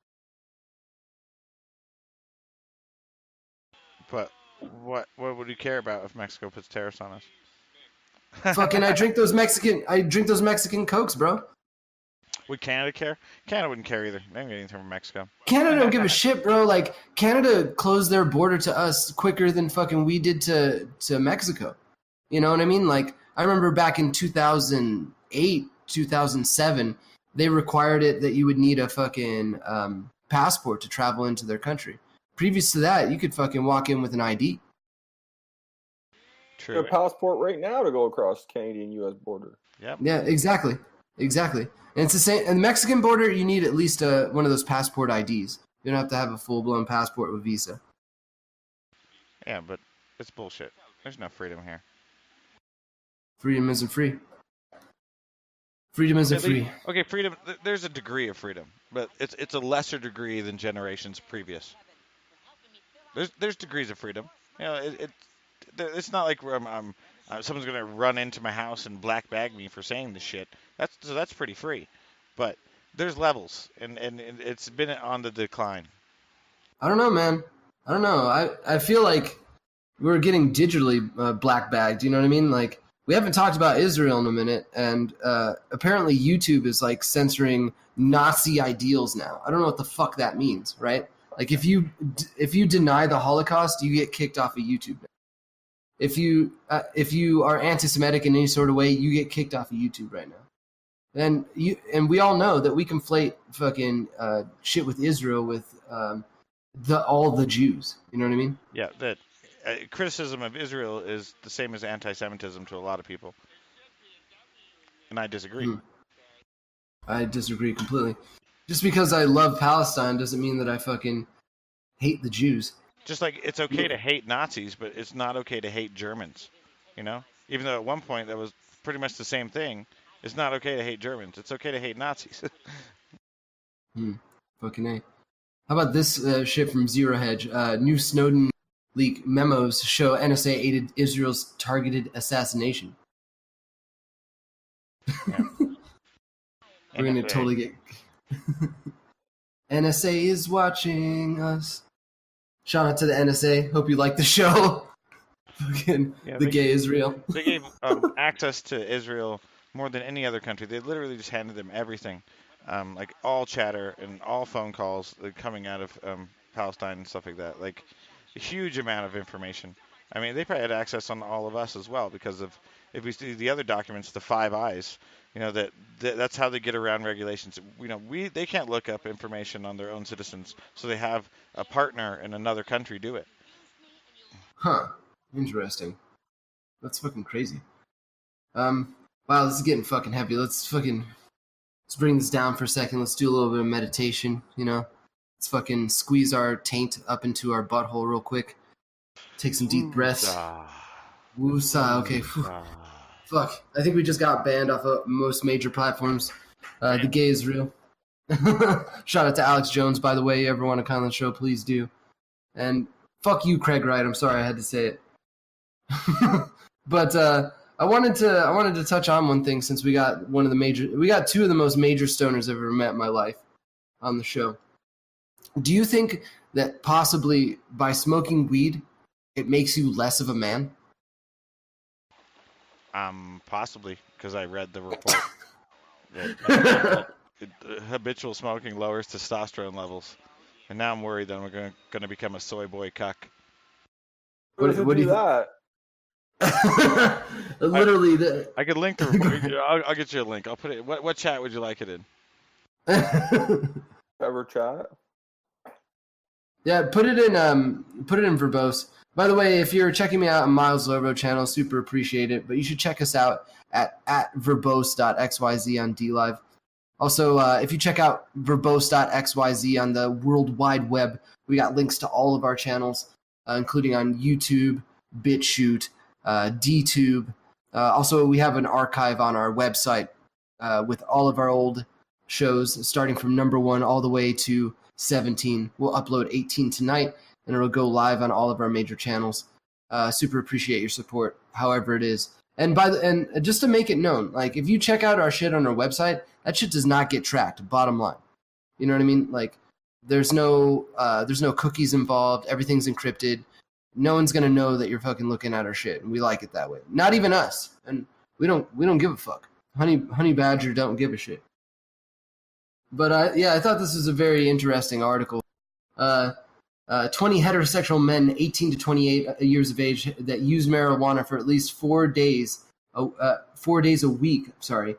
Speaker 5: But what would you care about if Mexico puts tariffs on us?
Speaker 4: Fucking, I drink those Mexican Cokes, bro.
Speaker 5: Would Canada care? Canada wouldn't care either. They don't get anything from Mexico.
Speaker 4: Canada don't give a shit, bro. Like, Canada closed their border to us quicker than fucking we did to Mexico. You know what I mean? Like, I remember back in 2008, 2007, they required it that you would need a fucking passport to travel into their country. Previous to that, you could fucking walk in with an ID.
Speaker 5: True.
Speaker 6: A passport right now to go across Canadian-U.S. border.
Speaker 5: Yep.
Speaker 4: Yeah, exactly. And it's the same. And the Mexican border, you need at least one of those passport IDs. You don't have to have a full-blown passport with visa.
Speaker 5: Yeah, but it's bullshit. There's no freedom here.
Speaker 4: Freedom isn't free. Freedom isn't free.
Speaker 5: Okay, freedom. There's a degree of freedom, but it's a lesser degree than generations previous. There's degrees of freedom. You know, it's not like someone's gonna run into my house and black bag me for saying this shit. That's pretty free, but there's levels, and it's been on the decline.
Speaker 4: I don't know, man. I don't know. I feel like we're getting digitally black bagged. You know what I mean? Like, we haven't talked about Israel in a minute, and apparently YouTube is like censoring Nazi ideals now. I don't know what the fuck that means, right? Like, if you deny the Holocaust, you get kicked off of YouTube. If you are anti-Semitic in any sort of way, you get kicked off of YouTube right now. And we all know that we conflate fucking shit with Israel with all the Jews. You know what I mean?
Speaker 5: Yeah, that criticism of Israel is the same as anti-Semitism to a lot of people, and I disagree.
Speaker 4: I disagree completely. Just because I love Palestine doesn't mean that I fucking hate the Jews.
Speaker 5: Just like it's okay to hate Nazis, but it's not okay to hate Germans. You know, even though at one point that was pretty much the same thing. It's not okay to hate Germans. It's okay to hate Nazis.
Speaker 4: Fucking A. How about this shit from Zero Hedge? New Snowden leak memos show NSA aided Israel's targeted assassination.
Speaker 5: Yeah.
Speaker 4: We're going to totally get... NSA is watching us. Shout out to the NSA. Hope you like the show. Fucking gay Israel.
Speaker 5: They gave access to Israel more than any other country. They literally just handed them everything. Like all chatter and all phone calls coming out of Palestine and stuff like that. Like a huge amount of information. I mean, they probably had access on all of us as well because of, if we see the other documents, the Five Eyes, you know, that's how they get around regulations. You know, they can't look up information on their own citizens, so they have a partner in another country do it.
Speaker 4: Huh. Interesting. That's fucking crazy. Wow, this is getting fucking heavy. Let's bring this down for a second. Let's do a little bit of meditation, you know? Let's fucking squeeze our taint up into our butthole real quick. Take some deep breaths. Woosah. Okay. Fuck. I think we just got banned off of most major platforms. The gay is real. Shout out to Alex Jones, by the way. You ever want to come on the show, please do. And fuck you, Craig Wright. I'm sorry I had to say it. But I wanted to touch on one thing since we got two of the most major stoners I've ever met in my life on the show. Do you think that possibly by smoking weed, it makes you less of a man?
Speaker 5: Possibly, because I read the report that habitual smoking lowers testosterone levels, and now I'm worried that I'm going to become a soy boy cuck.
Speaker 6: What do you that?
Speaker 4: Literally,
Speaker 5: I could link the. I'll get you a link. I'll put it. What chat would you like it in?
Speaker 6: Ever chat?
Speaker 4: Yeah, put it in verbose. By the way, if you're checking me out on Miles Lobo channel, super appreciate it. But you should check us out at verbose.xyz on Dlive. Also, if you check out verbose.xyz on the World Wide Web, we got links to all of our channels, including on YouTube, BitChute, DTUBE. Also, we have an archive on our website with all of our old shows, starting from number 1 all the way to 17. We'll upload 18 tonight. and it'll go live on all of our major channels. Super appreciate your support, however it is. And just to make it known, like if you check out our shit on our website, that shit does not get tracked. Bottom line, you know what I mean? Like there's no cookies involved. Everything's encrypted. No one's gonna know that you're fucking looking at our shit, and we like it that way. Not even us, and we don't give a fuck. Honey Badger don't give a shit. But I thought this was a very interesting article. 20 heterosexual men, 18 to 28 years of age, that use marijuana for at least 4 days a week. For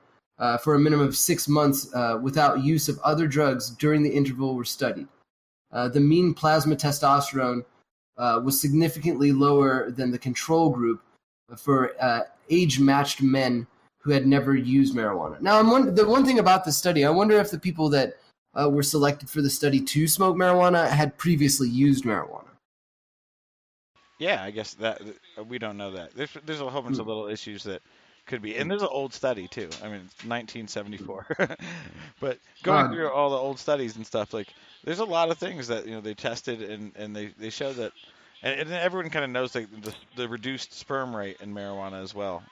Speaker 4: a minimum of 6 months without use of other drugs during the interval were studied. The mean plasma testosterone was significantly lower than the control group for age-matched men who had never used marijuana. Now, the one thing about this study, I wonder if the people that were selected for the study to smoke marijuana had previously used marijuana.
Speaker 5: Yeah, I guess that we don't know that. There's a whole bunch of little issues that could be, and there's an old study too. I mean, it's 1974. But going through all the old studies and stuff, like there's a lot of things that they tested and they show that, and everyone kind of knows like the reduced sperm rate in marijuana as well.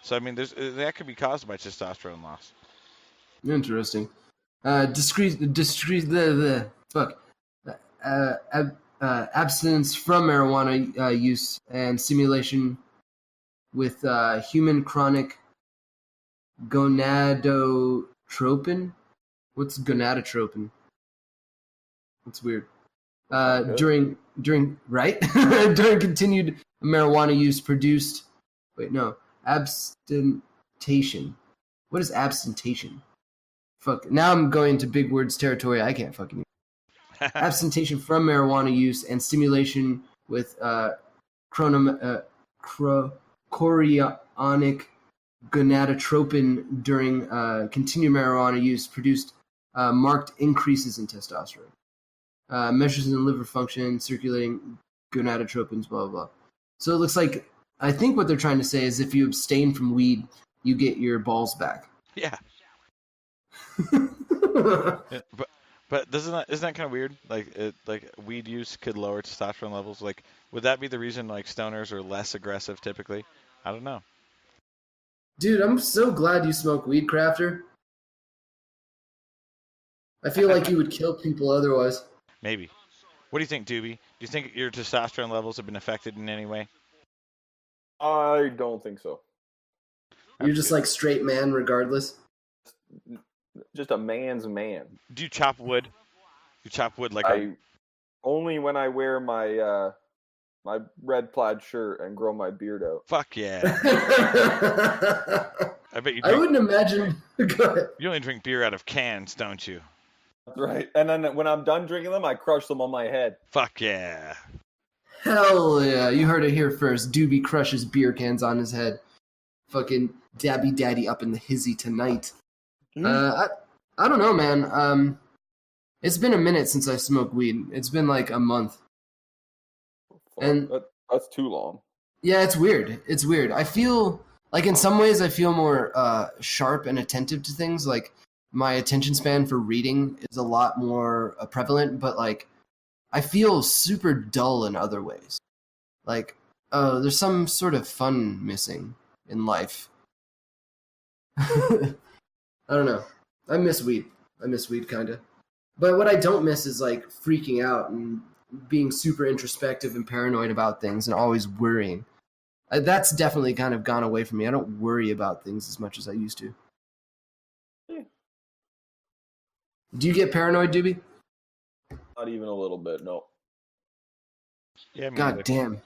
Speaker 5: So I mean, that could be caused by testosterone loss.
Speaker 4: Interesting. Abstinence from marijuana use and stimulation with human chronic gonadotropin. What's gonadotropin? That's weird. During right during continued marijuana use produced. Wait, no, abstentation. What is abstentation? Fuck. Now I'm going to big words territory. I can't fucking. Abstentation from marijuana use and stimulation with chorionic gonadotropin during continued marijuana use produced marked increases in testosterone. Measures in liver function, circulating gonadotropins, blah, blah, blah. So it looks like, I think what they're trying to say is if you abstain from weed, you get your balls back.
Speaker 5: Yeah. But isn't that kind of weird? Like weed use could lower testosterone levels. Like, would that be the reason like stoners are less aggressive typically? I don't know.
Speaker 4: Dude, I'm so glad you smoke weed, Crafter. I feel like you would kill people otherwise. Maybe.
Speaker 5: What do you think, Doobie? Do you think your testosterone levels have been affected in any way?
Speaker 6: I don't think so.
Speaker 4: You're just like straight man regardless?
Speaker 6: Just a man's man.
Speaker 5: Do you chop wood? You chop wood like
Speaker 6: only when I wear my my red plaid shirt and grow my beard out.
Speaker 5: Fuck yeah. I bet you
Speaker 4: I wouldn't imagine. Go ahead.
Speaker 5: You only drink beer out of cans, don't you?
Speaker 6: That's right. And then when I'm done drinking them, I crush them on my head.
Speaker 5: Fuck yeah.
Speaker 4: Hell yeah. You heard it here first. Doobie crushes beer cans on his head. Fucking dabby daddy up in the hizzy tonight. I don't know, man. It's been a minute since I smoked weed. It's been like a month. And
Speaker 6: that's too long.
Speaker 4: Yeah, it's weird. It's weird. I feel like in some ways I feel more sharp and attentive to things. Like my attention span for reading is a lot more prevalent, but like I feel super dull in other ways. Like, oh, there's some sort of fun missing in life. I don't know. I miss weed. Kind of. But what I don't miss is like freaking out and being super introspective and paranoid about things and always worrying. That's definitely kind of gone away from me. I don't worry about things as much as I used to.
Speaker 6: Yeah.
Speaker 4: Do you get paranoid, Doobie?
Speaker 6: Not even a little bit, no.
Speaker 5: Yeah,
Speaker 4: God damn.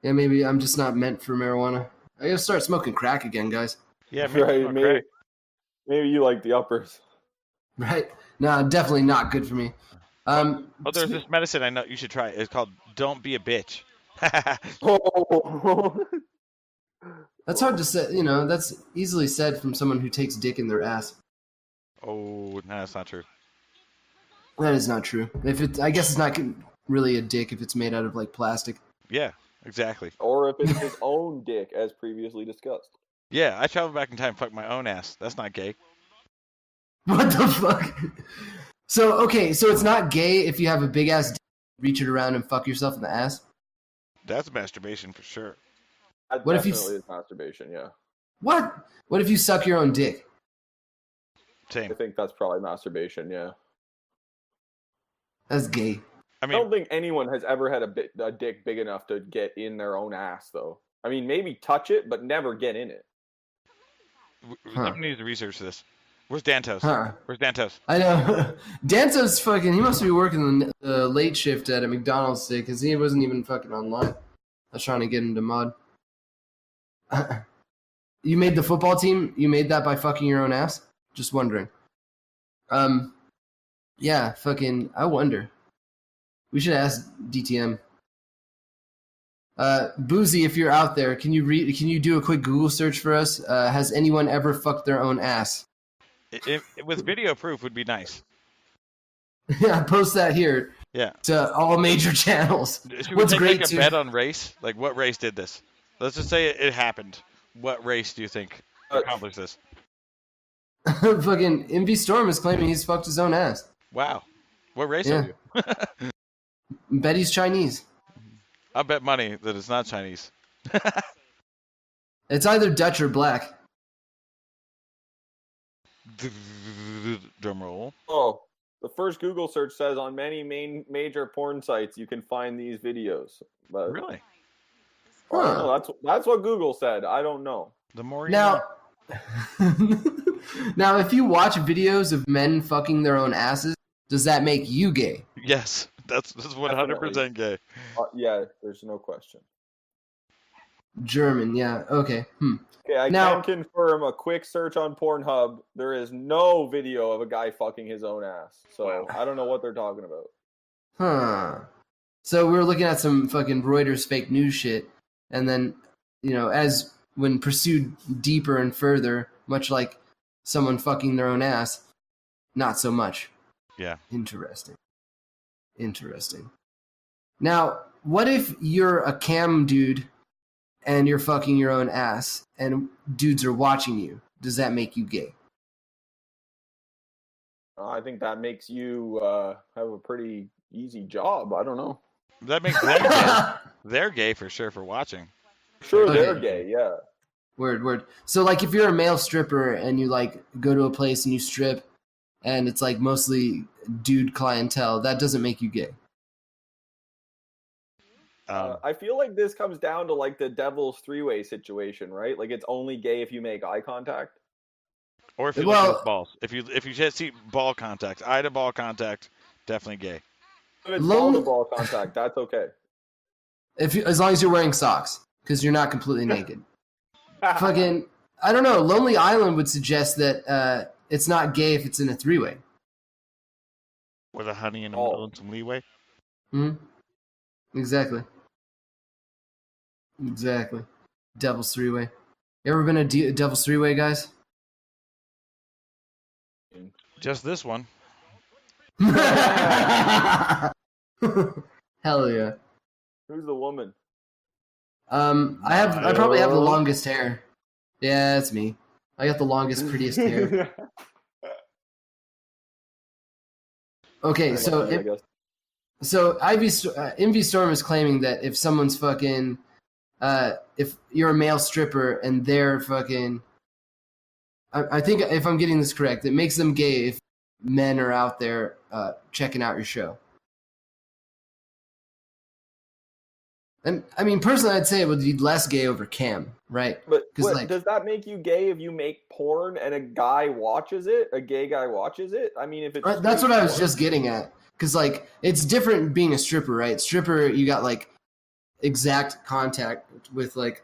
Speaker 4: Yeah, maybe I'm just not meant for marijuana. I gotta start smoking crack again, guys.
Speaker 5: Yeah,
Speaker 6: right. Maybe you like the uppers.
Speaker 4: Right? No, definitely not good for me.
Speaker 5: There's this medicine I know you should try. It's called "Don't Be a Bitch."
Speaker 4: That's hard to say. You know, that's easily said from someone who takes dick in their ass.
Speaker 5: Oh, no, that's not true.
Speaker 4: That is not true. I guess it's not really a dick if it's made out of like plastic.
Speaker 5: Yeah, exactly.
Speaker 6: Or if it's his own dick, as previously discussed.
Speaker 5: Yeah, I traveled back in time and fucked my own ass. That's not gay.
Speaker 4: What the fuck? So okay, so it's not gay if you have a big ass dick, reach it around and fuck yourself in the ass.
Speaker 5: That's masturbation for sure.
Speaker 6: That
Speaker 4: What if you
Speaker 6: definitely is masturbation, yeah.
Speaker 4: What? What if you suck your own dick?
Speaker 5: Same.
Speaker 6: I think that's probably masturbation, yeah.
Speaker 4: That's gay.
Speaker 5: I
Speaker 6: I
Speaker 5: mean,
Speaker 6: don't think anyone has ever had a dick big enough to get in their own ass, though. I mean, maybe touch it, but never get in it.
Speaker 5: Let me need to research this. Where's Dantos?
Speaker 4: Huh.
Speaker 5: Where's Dantos?
Speaker 4: I know. Danto's fucking. He must be working the late shift at a McDonald's today because he wasn't even fucking online. I was trying to get him to mod. You made the football team? You made that by fucking your own ass? Just wondering. Yeah, fucking. I wonder. We should ask DTM. Boozy, if you're out there, can you do a quick Google search for us? Has anyone ever fucked their own ass?
Speaker 5: With video proof would be nice.
Speaker 4: Yeah, post that here.
Speaker 5: Yeah.
Speaker 4: To all major channels.
Speaker 5: Should
Speaker 4: What's
Speaker 5: we
Speaker 4: great
Speaker 5: take a
Speaker 4: too?
Speaker 5: bet on race? Like, what race did this? Let's just say it happened. What race do you think accomplished this?
Speaker 4: Fucking MV Storm is claiming he's fucked his own ass.
Speaker 5: Wow. What race
Speaker 4: Yeah.
Speaker 5: are you?
Speaker 4: Bet he's Chinese.
Speaker 5: I bet money that it's not Chinese.
Speaker 4: It's either Dutch or black.
Speaker 5: Drum roll.
Speaker 6: Oh, the first Google search says on many major porn sites you can find these videos. But
Speaker 5: Really?
Speaker 6: I don't know. That's what Google said. I don't know.
Speaker 5: The more you
Speaker 4: Now,
Speaker 5: know.
Speaker 4: now, if you watch videos of men fucking their own asses, does that make you gay?
Speaker 5: Yes, that's 100% gay.
Speaker 6: Yeah, there's no question.
Speaker 4: German, yeah, okay.
Speaker 6: Okay, I
Speaker 4: Now-
Speaker 6: can confirm a quick search on Pornhub. There is no video of a guy fucking his own ass. So
Speaker 5: Wow.
Speaker 6: I don't know what they're talking about.
Speaker 4: Huh. So we were looking at some fucking Reuters fake news shit, and then, when pursued deeper and further, much like someone fucking their own ass, not so much.
Speaker 5: Yeah.
Speaker 4: Interesting. Now, what if you're a cam dude and you're fucking your own ass and dudes are watching you? Does that make you gay?
Speaker 6: I think that makes you have a pretty easy job. I don't know.
Speaker 5: That makes them gay. They're gay for sure for watching.
Speaker 6: Sure,
Speaker 4: Okay.
Speaker 6: they're gay, yeah.
Speaker 4: Word. So, like, if you're a male stripper and you, like, go to a place and you strip and it's, like, mostly dude clientele, that doesn't make you gay.
Speaker 6: I feel like this comes down to like the devil's three-way situation, right? Like it's only gay if you make eye contact.
Speaker 5: Or if you
Speaker 4: Well-
Speaker 5: look at balls. If you just see ball contact, eye to ball contact, definitely gay.
Speaker 6: If it's
Speaker 4: Low-
Speaker 6: ball contact, that's okay.
Speaker 4: As long as you're wearing socks, because you're not completely naked. Fucking, I don't know. Lonely Island would suggest that it's not gay if it's in a three-way.
Speaker 5: With a honey in the
Speaker 6: Oh.
Speaker 5: middle and some leeway.
Speaker 4: Hmm. Exactly. Devil's three-way. You ever been a Devil's three-way, guys?
Speaker 5: Just this one.
Speaker 4: Hell yeah.
Speaker 6: Who's the woman?
Speaker 4: I probably have the longest hair. Yeah, it's me. I got the longest, prettiest hair. Okay, so
Speaker 6: I guess.
Speaker 4: MV Storm is claiming that if someone's fucking, if you're a male stripper and they're fucking, I think if I'm getting this correct, it makes them gay if men are out there checking out your show. And I mean, personally, I'd say it would be less gay over cam, right?
Speaker 6: But
Speaker 4: 'Cause,
Speaker 6: what,
Speaker 4: like-
Speaker 6: does that make you gay if you make porn and a guy watches it? A gay guy watches it? I mean, if it's
Speaker 4: That's what I was
Speaker 6: porn-
Speaker 4: just getting at. Because, like, it's different being a stripper, right? Stripper, you got, like, exact contact with, like,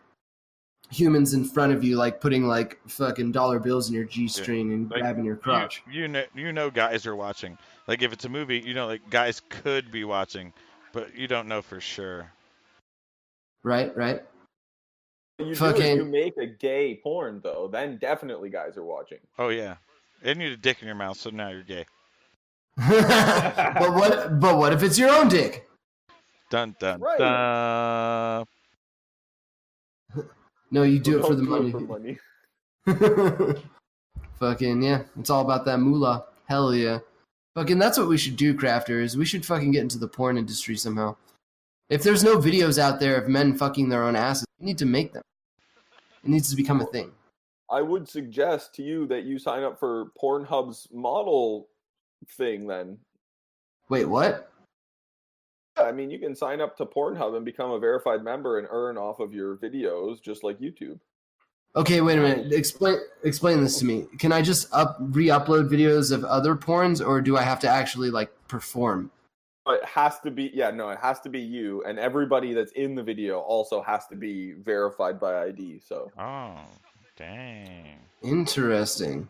Speaker 4: humans in front of you, like, putting, like, fucking dollar bills in your G-string and
Speaker 5: Like,
Speaker 4: grabbing your crotch.
Speaker 5: You know guys are watching. Like if it's a movie, like guys could be watching, but you don't know for sure.
Speaker 4: Right?
Speaker 6: What you do is
Speaker 4: fucking-
Speaker 6: you make a gay porn, though. Then definitely guys are watching.
Speaker 5: Oh yeah. And you had a dick in your mouth, so now you're gay.
Speaker 4: But what if it's your own dick?
Speaker 5: Dun dun
Speaker 6: Right.
Speaker 5: dun.
Speaker 4: No, you do it for
Speaker 6: Don't
Speaker 4: the
Speaker 6: do it
Speaker 4: money.
Speaker 6: for money.
Speaker 4: Fucking, yeah. It's all about that moolah. Hell yeah. Fucking, that's what we should do, crafters. We should fucking get into the porn industry somehow. If there's no videos out there of men fucking their own asses, we need to make them. It needs to become a thing.
Speaker 6: I would suggest to you that you sign up for Pornhub's model thing then.
Speaker 4: Wait, what?
Speaker 6: I mean, you can sign up to Pornhub and become a verified member and earn off of your videos just like YouTube.
Speaker 4: Okay, wait a minute. Explain this to me. Can I just re-upload videos of other porns, or do I have to actually like perform?
Speaker 6: It has to be, it has to be you, and everybody that's in the video also has to be verified by ID. So.
Speaker 5: Oh, dang.
Speaker 4: Interesting.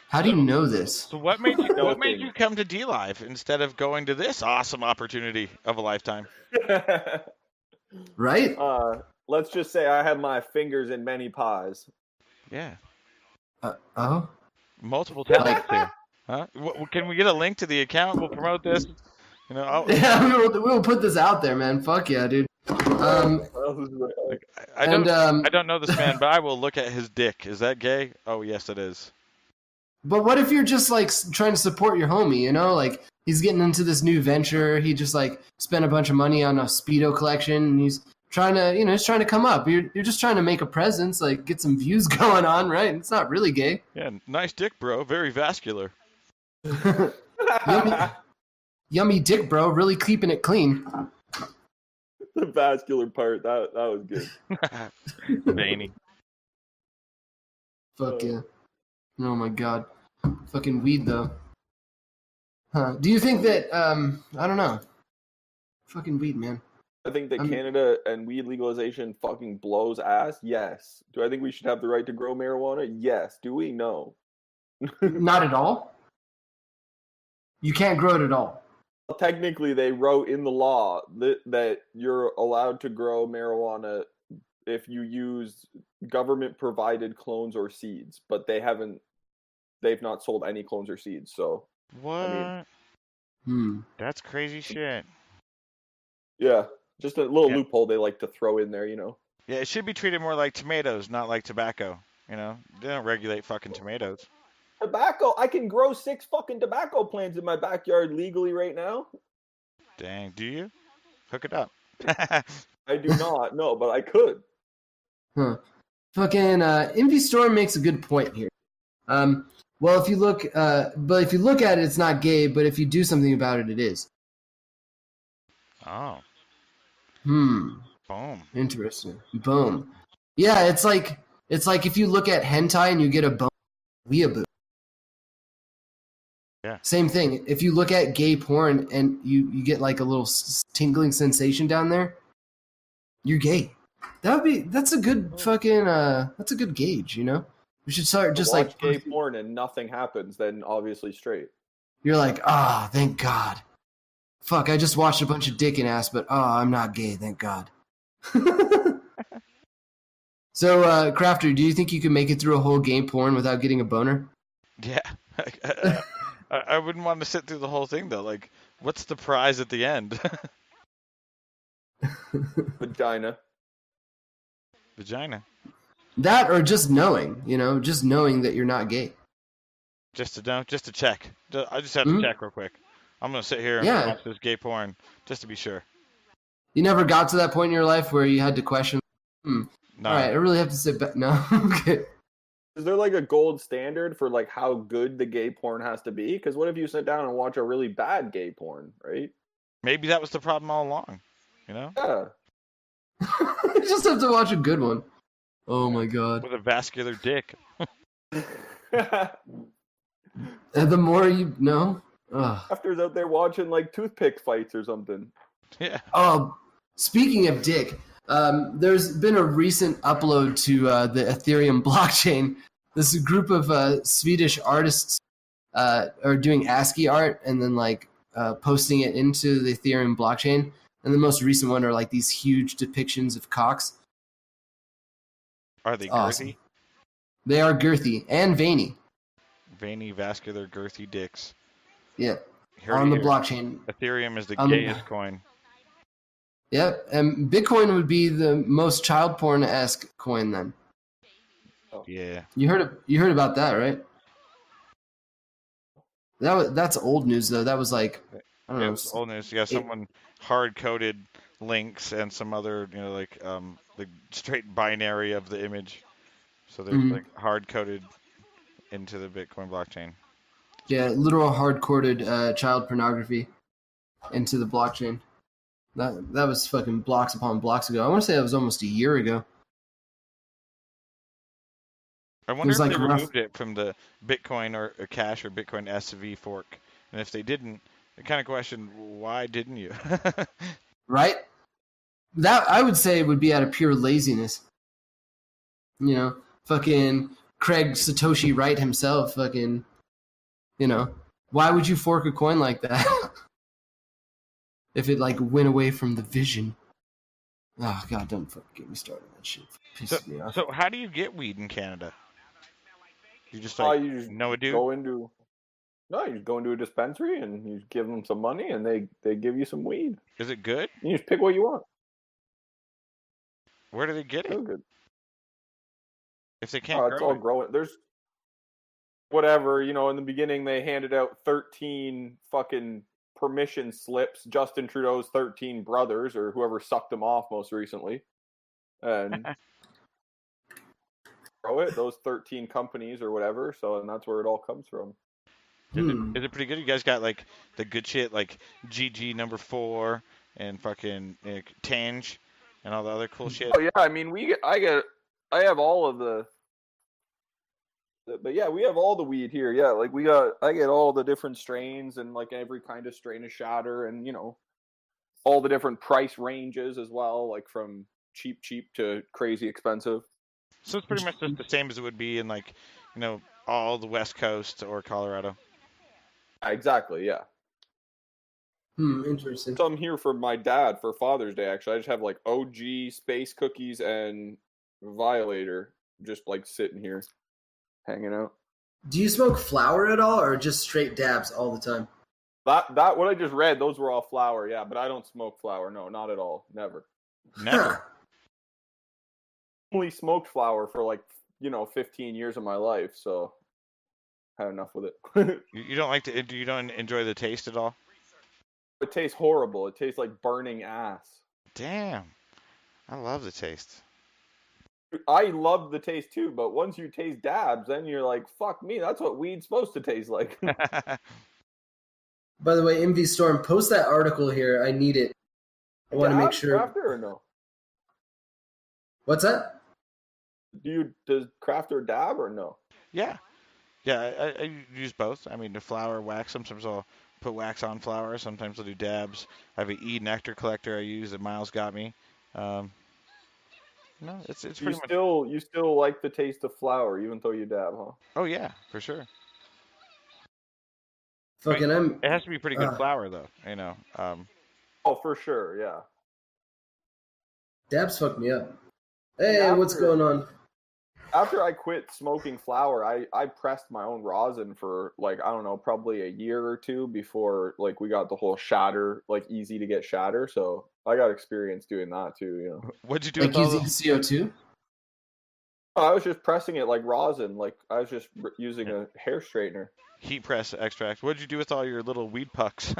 Speaker 4: How do you know this?
Speaker 5: So what made you come to Dlive instead of going to this awesome opportunity of a lifetime?
Speaker 4: Right?
Speaker 6: Let's just say I have my fingers in many pies.
Speaker 5: Yeah.
Speaker 4: Oh?
Speaker 5: Multiple talents too. Huh? Can we get a link to the account? We'll promote this. You know.
Speaker 4: Yeah, we'll put this out there, man. Fuck yeah, dude.
Speaker 5: I don't know this man, but I will look at his dick. Is that gay? Oh, yes, it is.
Speaker 4: But what if you're just like trying to support your homie? You know, like he's getting into this new venture. He just like spent a bunch of money on a Speedo collection, and he's trying to, he's trying to come up. You're just trying to make a presence, like get some views going on, right? It's not really gay.
Speaker 5: Yeah, nice dick, bro. Very vascular.
Speaker 4: Yummy dick, bro. Really keeping it clean.
Speaker 6: The vascular part, that was good.
Speaker 5: Veiny.
Speaker 4: Fuck yeah. Oh my god. Fucking weed though. Huh. Do you think that, I don't know. Fucking weed, man.
Speaker 6: I think that Canada and weed legalization fucking blows ass. Yes. Do I think we should have the right to grow marijuana? Yes. Do we? No.
Speaker 4: Not at all? You can't grow it at all.
Speaker 6: Well, technically, they wrote in the law that you're allowed to grow marijuana if you use government-provided clones or seeds, but they've not sold any clones or seeds, so...
Speaker 5: What? That's crazy shit.
Speaker 6: Yeah. Just a little loophole they like to throw in there, Yeah,
Speaker 5: it should be treated more like tomatoes, not like tobacco. They don't regulate fucking tomatoes.
Speaker 6: Tobacco? I can grow 6 fucking tobacco plants in my backyard legally right now.
Speaker 5: Dang, do you? Hook it up.
Speaker 6: I do not, no, but I could.
Speaker 4: Huh. Fucking, Envy Storm makes a good point here. Well, if you look at it, it's not gay, but if you do something about it, it is.
Speaker 5: Oh.
Speaker 4: Boom. Interesting. Boom. Yeah, it's like if you look at hentai and you get a bone, weeaboo.
Speaker 5: Yeah.
Speaker 4: Same thing. If you look at gay porn and you get like a little tingling sensation down there, you're gay. That's a good fucking that's a good gauge, We should start just
Speaker 6: watch gay porn and nothing happens, then obviously straight.
Speaker 4: You're like, thank God. Fuck, I just watched a bunch of dick and ass, but I'm not gay, thank God. So, Crafter, do you think you can make it through a whole gay porn without getting a boner?
Speaker 5: Yeah. I wouldn't want to sit through the whole thing, though. Like, what's the prize at the end?
Speaker 6: Vagina.
Speaker 4: That or just knowing, just knowing that you're not gay.
Speaker 5: Just to know, just to check. I just have to check real quick. I'm going to sit here and watch this gay porn just to be sure.
Speaker 4: You never got to that point in your life where you had to question,
Speaker 5: No.
Speaker 4: All right, I really have to sit back. No? Okay.
Speaker 6: Is there like a gold standard for like how good the gay porn has to be? Because what if you sit down and watch a really bad gay porn, right?
Speaker 5: Maybe that was the problem all along,
Speaker 6: Yeah.
Speaker 4: You just have to watch a good one. Oh my God.
Speaker 5: With a vascular dick.
Speaker 4: And the more you know.
Speaker 6: After's out there watching like toothpick fights or something.
Speaker 5: Yeah.
Speaker 4: Oh, speaking of dick, there's been a recent upload to the Ethereum blockchain. This group of Swedish artists are doing ASCII art and then like posting it into the Ethereum blockchain. And the most recent one are like these huge depictions of cocks.
Speaker 5: Are they girthy?
Speaker 4: Awesome. They are girthy and veiny.
Speaker 5: Veiny, vascular, girthy dicks.
Speaker 4: Yeah. On the blockchain.
Speaker 5: Ethereum is the gayest coin.
Speaker 4: Yep, and Bitcoin would be the most child porn-esque coin then.
Speaker 5: Yeah.
Speaker 4: You heard about that, right? That's old news though. That was like I don't
Speaker 5: Yeah, it
Speaker 4: know.
Speaker 5: was old news. Yeah, someone hard-coded links and some other, like the straight binary of the image. So they're
Speaker 4: Mhm.
Speaker 5: like hard-coded into the Bitcoin blockchain.
Speaker 4: Yeah, literal hard-coded child pornography into the blockchain. That was fucking blocks upon blocks ago. I want to say that was almost a year ago.
Speaker 5: I
Speaker 4: It
Speaker 5: wonder
Speaker 4: was
Speaker 5: if
Speaker 4: like
Speaker 5: they
Speaker 4: rough,
Speaker 5: removed it from the Bitcoin or Cash or Bitcoin SV fork, and if they didn't, I kind of question why didn't you?
Speaker 4: right? That I would say would be out of pure laziness. You know, fucking Craig Satoshi Wright himself, fucking, why would you fork a coin like that? If it like went away from the vision. Oh god, don't fucking get me started on that shit. It pisses me off.
Speaker 5: So how do you get weed in Canada? You just
Speaker 6: You just
Speaker 5: know a dude?
Speaker 6: you just go into a dispensary and you just give them some money and they give you some weed.
Speaker 5: Is it good?
Speaker 6: You just pick what you want.
Speaker 5: Where do they get it?
Speaker 6: So good.
Speaker 5: If they can't
Speaker 6: It's
Speaker 5: grow
Speaker 6: all
Speaker 5: it?
Speaker 6: growing. There's whatever, in the beginning they handed out 13 fucking permission slips, Justin Trudeau's 13 brothers or whoever sucked him off most recently. And grow it, those 13 companies or whatever, and that's where it all comes from.
Speaker 5: Is it pretty good? You guys got like the good shit like GG number 4 and fucking Tange and all the other cool shit?
Speaker 6: Oh yeah, I mean I have all of but yeah, we have all the weed here. Yeah, like I get all the different strains and like every kind of strain of shatter and all the different price ranges as well, like from cheap to crazy expensive.
Speaker 5: So it's pretty much just the same as it would be in like, all the West Coast or Colorado.
Speaker 6: Exactly, yeah.
Speaker 4: Interesting.
Speaker 6: So I'm here for my dad for Father's Day, actually. I just have like OG space cookies and Violator just like sitting here, hanging out.
Speaker 4: Do you smoke flower at all, or just straight dabs all the time?
Speaker 6: That what I just read, those were all flower, yeah, but I don't smoke flower. No, not at all. Never.
Speaker 5: Never.
Speaker 6: Only smoked flower for like 15 years of my life, so I had enough with it.
Speaker 5: You don't like to? You don't enjoy the taste at all?
Speaker 6: It tastes horrible. It tastes like burning ass.
Speaker 5: Damn, I love the taste.
Speaker 6: I love the taste too, but once you taste dabs, then you're like, fuck me, that's what weed's supposed to taste like.
Speaker 4: By the way, MV Storm, post that article here. I need it. I want to make sure.
Speaker 6: Crafter or no?
Speaker 4: What's that?
Speaker 6: Does Crafter dab or no?
Speaker 5: Yeah. I use both. I mean, the flower wax. Sometimes I'll put wax on flower. Sometimes I'll do dabs. I have an nectar collector I use that Miles got me. No, it's pretty much.
Speaker 6: You still like the taste of flower even though you dab, huh?
Speaker 5: Oh yeah, for sure.
Speaker 4: Fucking,
Speaker 5: it has to be pretty good flower though,
Speaker 6: Oh, for sure, yeah.
Speaker 4: Dabs fuck me up. Hey, what's going on?
Speaker 6: After I quit smoking flower, I pressed my own rosin for like, I don't know, probably a year or two before like we got the whole shatter, like easy to get shatter. So I got experience doing that too,
Speaker 5: What'd you do?
Speaker 4: Like using CO2?
Speaker 6: I was just pressing it like rosin, like I was just using a hair straightener.
Speaker 5: Heat press extract. What'd you do with all your little weed pucks?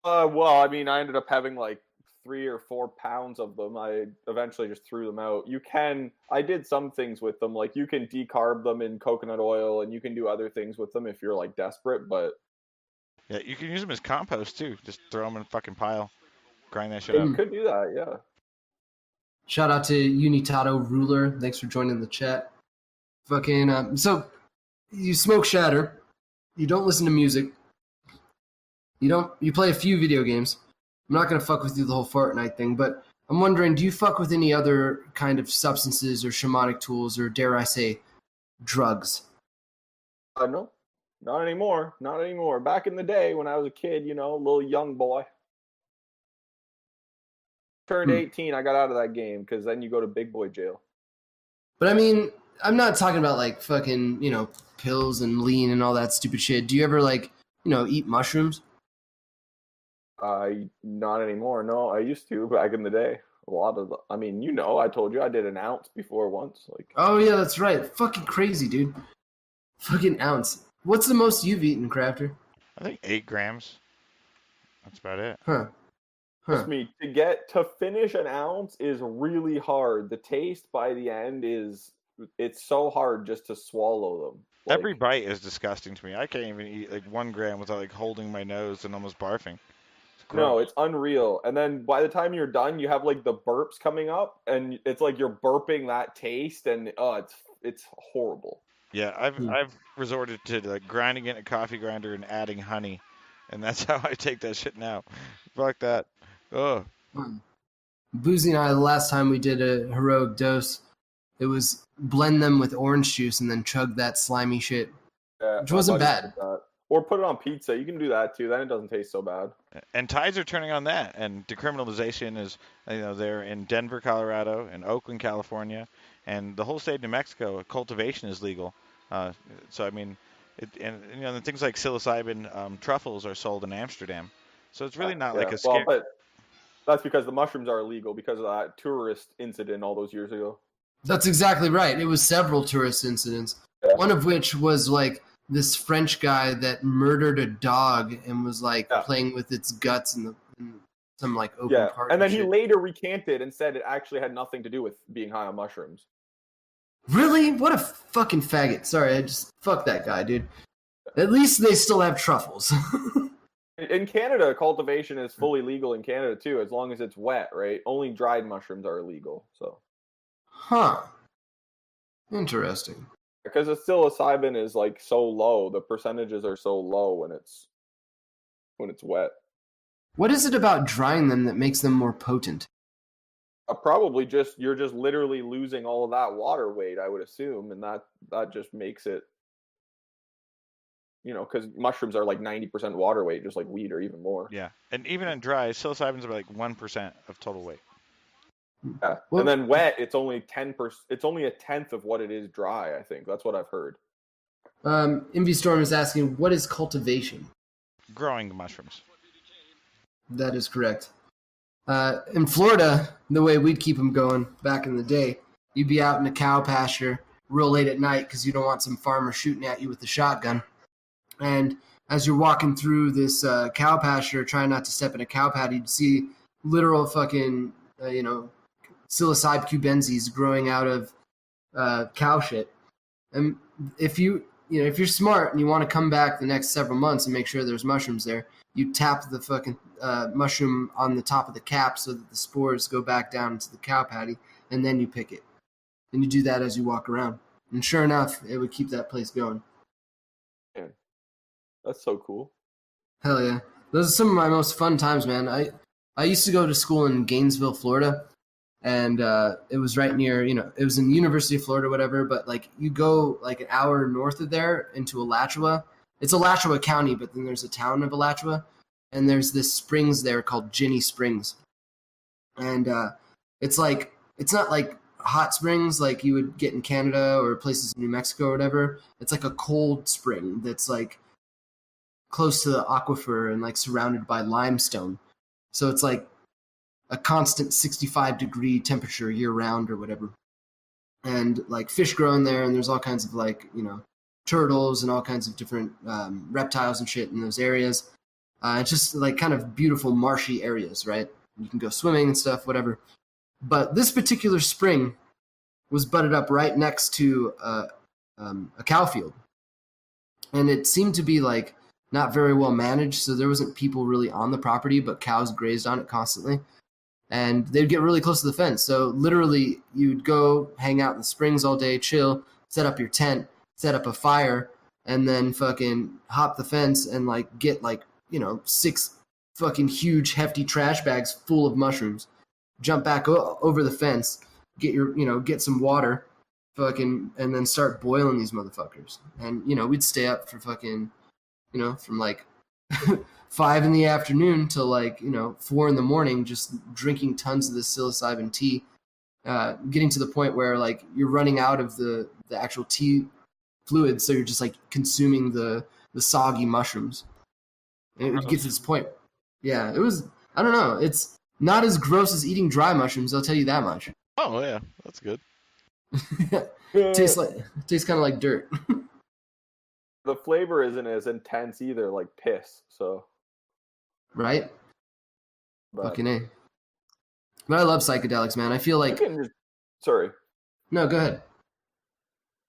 Speaker 6: Well, I mean, I ended up having like 3 or 4 pounds of them. I eventually just threw them out. I did some things with them, like you can decarb them in coconut oil and you can do other things with them if you're like desperate, but
Speaker 5: yeah, you can use them as compost too. Just throw them in a fucking pile, grind that shit up.
Speaker 6: You could do that, yeah.
Speaker 4: Shout out to Unitato Ruler. Thanks for joining the chat. Fucking, so you smoke shatter. You don't listen to music. You play a few video games. I'm not going to fuck with you the whole Fortnite thing, but I'm wondering, do you fuck with any other kind of substances or shamanic tools or, dare I say, drugs?
Speaker 6: No, not anymore. Not anymore. Back in the day when I was a kid, little young boy. Turned 18, I got out of that game because then you go to big boy jail.
Speaker 4: But I mean, I'm not talking about like fucking, pills and lean and all that stupid shit. Do you ever like, eat mushrooms?
Speaker 6: Not anymore. No, I used to back in the day. A lot of I told you I did an ounce before once. Like.
Speaker 4: Oh yeah, that's right. Fucking crazy, dude. Fucking ounce. What's the most you've eaten, Crafter?
Speaker 5: I think 8 grams. That's about it.
Speaker 4: Huh.
Speaker 6: Trust me, to finish an ounce is really hard. The taste by the end it's so hard just to swallow them.
Speaker 5: Every bite is disgusting to me. I can't even eat like 1 gram without like holding my nose and almost barfing.
Speaker 6: No, it's unreal. And then by the time you're done, you have like the burps coming up, and it's like you're burping that taste, and it's horrible.
Speaker 5: Yeah, I've resorted to like grinding it in a coffee grinder and adding honey, and that's how I take that shit now. Fuck that. Oh.
Speaker 4: Boozy and I, the last time we did a heroic dose, it was blend them with orange juice and then chug that slimy shit, which wasn't bad.
Speaker 6: Or put it on pizza. You can do that too. Then it doesn't taste so bad.
Speaker 5: And tides are turning on that. And decriminalization is, they're in Denver, Colorado, and Oakland, California, and the whole state of New Mexico. Cultivation is legal. So I mean, and things like psilocybin truffles are sold in Amsterdam. So it's really not like a scare.
Speaker 6: Well, but that's because the mushrooms are illegal because of that tourist incident all those years ago.
Speaker 4: That's exactly right. It was several tourist incidents. Yeah. One of which was like this French guy that murdered a dog and was like playing with its guts in some like open park.
Speaker 6: And then he later recanted and said it actually had nothing to do with being high on mushrooms.
Speaker 4: Really? What a fucking faggot. Sorry, fuck that guy, dude. At least they still have truffles.
Speaker 6: In Canada, cultivation is fully legal in Canada too, as long as it's wet, right? Only dried mushrooms are illegal, so.
Speaker 4: Huh. Interesting.
Speaker 6: Because the psilocybin is like so low, the percentages are so low when it's wet.
Speaker 4: What is it about drying them that makes them more potent?
Speaker 6: Probably you're just literally losing all of that water weight, I would assume, and that just makes it, because mushrooms are like 90% water weight, just like weed or even more.
Speaker 5: Yeah, and even in dry, psilocybin is about like 1% of total weight.
Speaker 6: Yeah, and then wet, it's only 10%. It's only a tenth of what it is dry. I think that's what I've heard.
Speaker 4: Envy Storm is asking, what is cultivation?
Speaker 5: Growing mushrooms.
Speaker 4: That is correct. In Florida, the way we'd keep them going back in the day, you'd be out in a cow pasture real late at night because you don't want some farmer shooting at you with a shotgun. And as you're walking through this cow pasture, trying not to step in a cow patty, you'd see literal fucking, psilocybe cubensis growing out of cow shit. And if you're smart and you want to come back the next several months and make sure there's mushrooms there, you tap the fucking mushroom on the top of the cap so that the spores go back down into the cow patty, and then you pick it. And you do that as you walk around. And sure enough, it would keep that place going.
Speaker 6: Yeah. That's so cool.
Speaker 4: Hell yeah. Those are some of my most fun times, man. I used to go to school in Gainesville, Florida, and it was right near, it was in the University of Florida, whatever, but like you go like an hour north of there into Alachua. It's Alachua County, but then there's a town of Alachua, and there's this springs there called Ginny Springs. And it's not like hot springs like you would get in Canada or places in New Mexico or whatever. It's like a cold spring that's like close to the aquifer and like surrounded by limestone. So it's like a constant 65-degree temperature year round or whatever. And like fish grow in there, and there's all kinds of like, turtles and all kinds of different reptiles and shit in those areas. It's just like kind of beautiful marshy areas, right? You can go swimming and stuff, whatever. But this particular spring was butted up right next to a cow field. And it seemed to be like not very well managed, so there wasn't people really on the property, but cows grazed on it constantly. And they'd get really close to the fence. So literally you'd go hang out in the springs all day, chill, set up your tent, set up a fire, and then fucking hop the fence and like get like, 6 fucking huge hefty trash bags full of mushrooms. Jump back over the fence, get some water, fucking, and then start boiling these motherfuckers. And, we'd stay up for fucking, from like 5 in the afternoon till like, 4 in the morning, just drinking tons of this psilocybin tea, getting to the point where like you're running out of the actual tea fluid. So you're just like consuming the soggy mushrooms. And it gets to this point. Yeah, it was, I don't know. It's not as gross as eating dry mushrooms. I'll tell you that much.
Speaker 5: Oh yeah. That's good.
Speaker 4: Tastes kind of like dirt.
Speaker 6: The flavor isn't as intense either, like piss. So,
Speaker 4: right?
Speaker 6: but
Speaker 4: Fucking A. But I love psychedelics, man. I feel
Speaker 6: you
Speaker 4: like
Speaker 6: can just
Speaker 4: no, go ahead.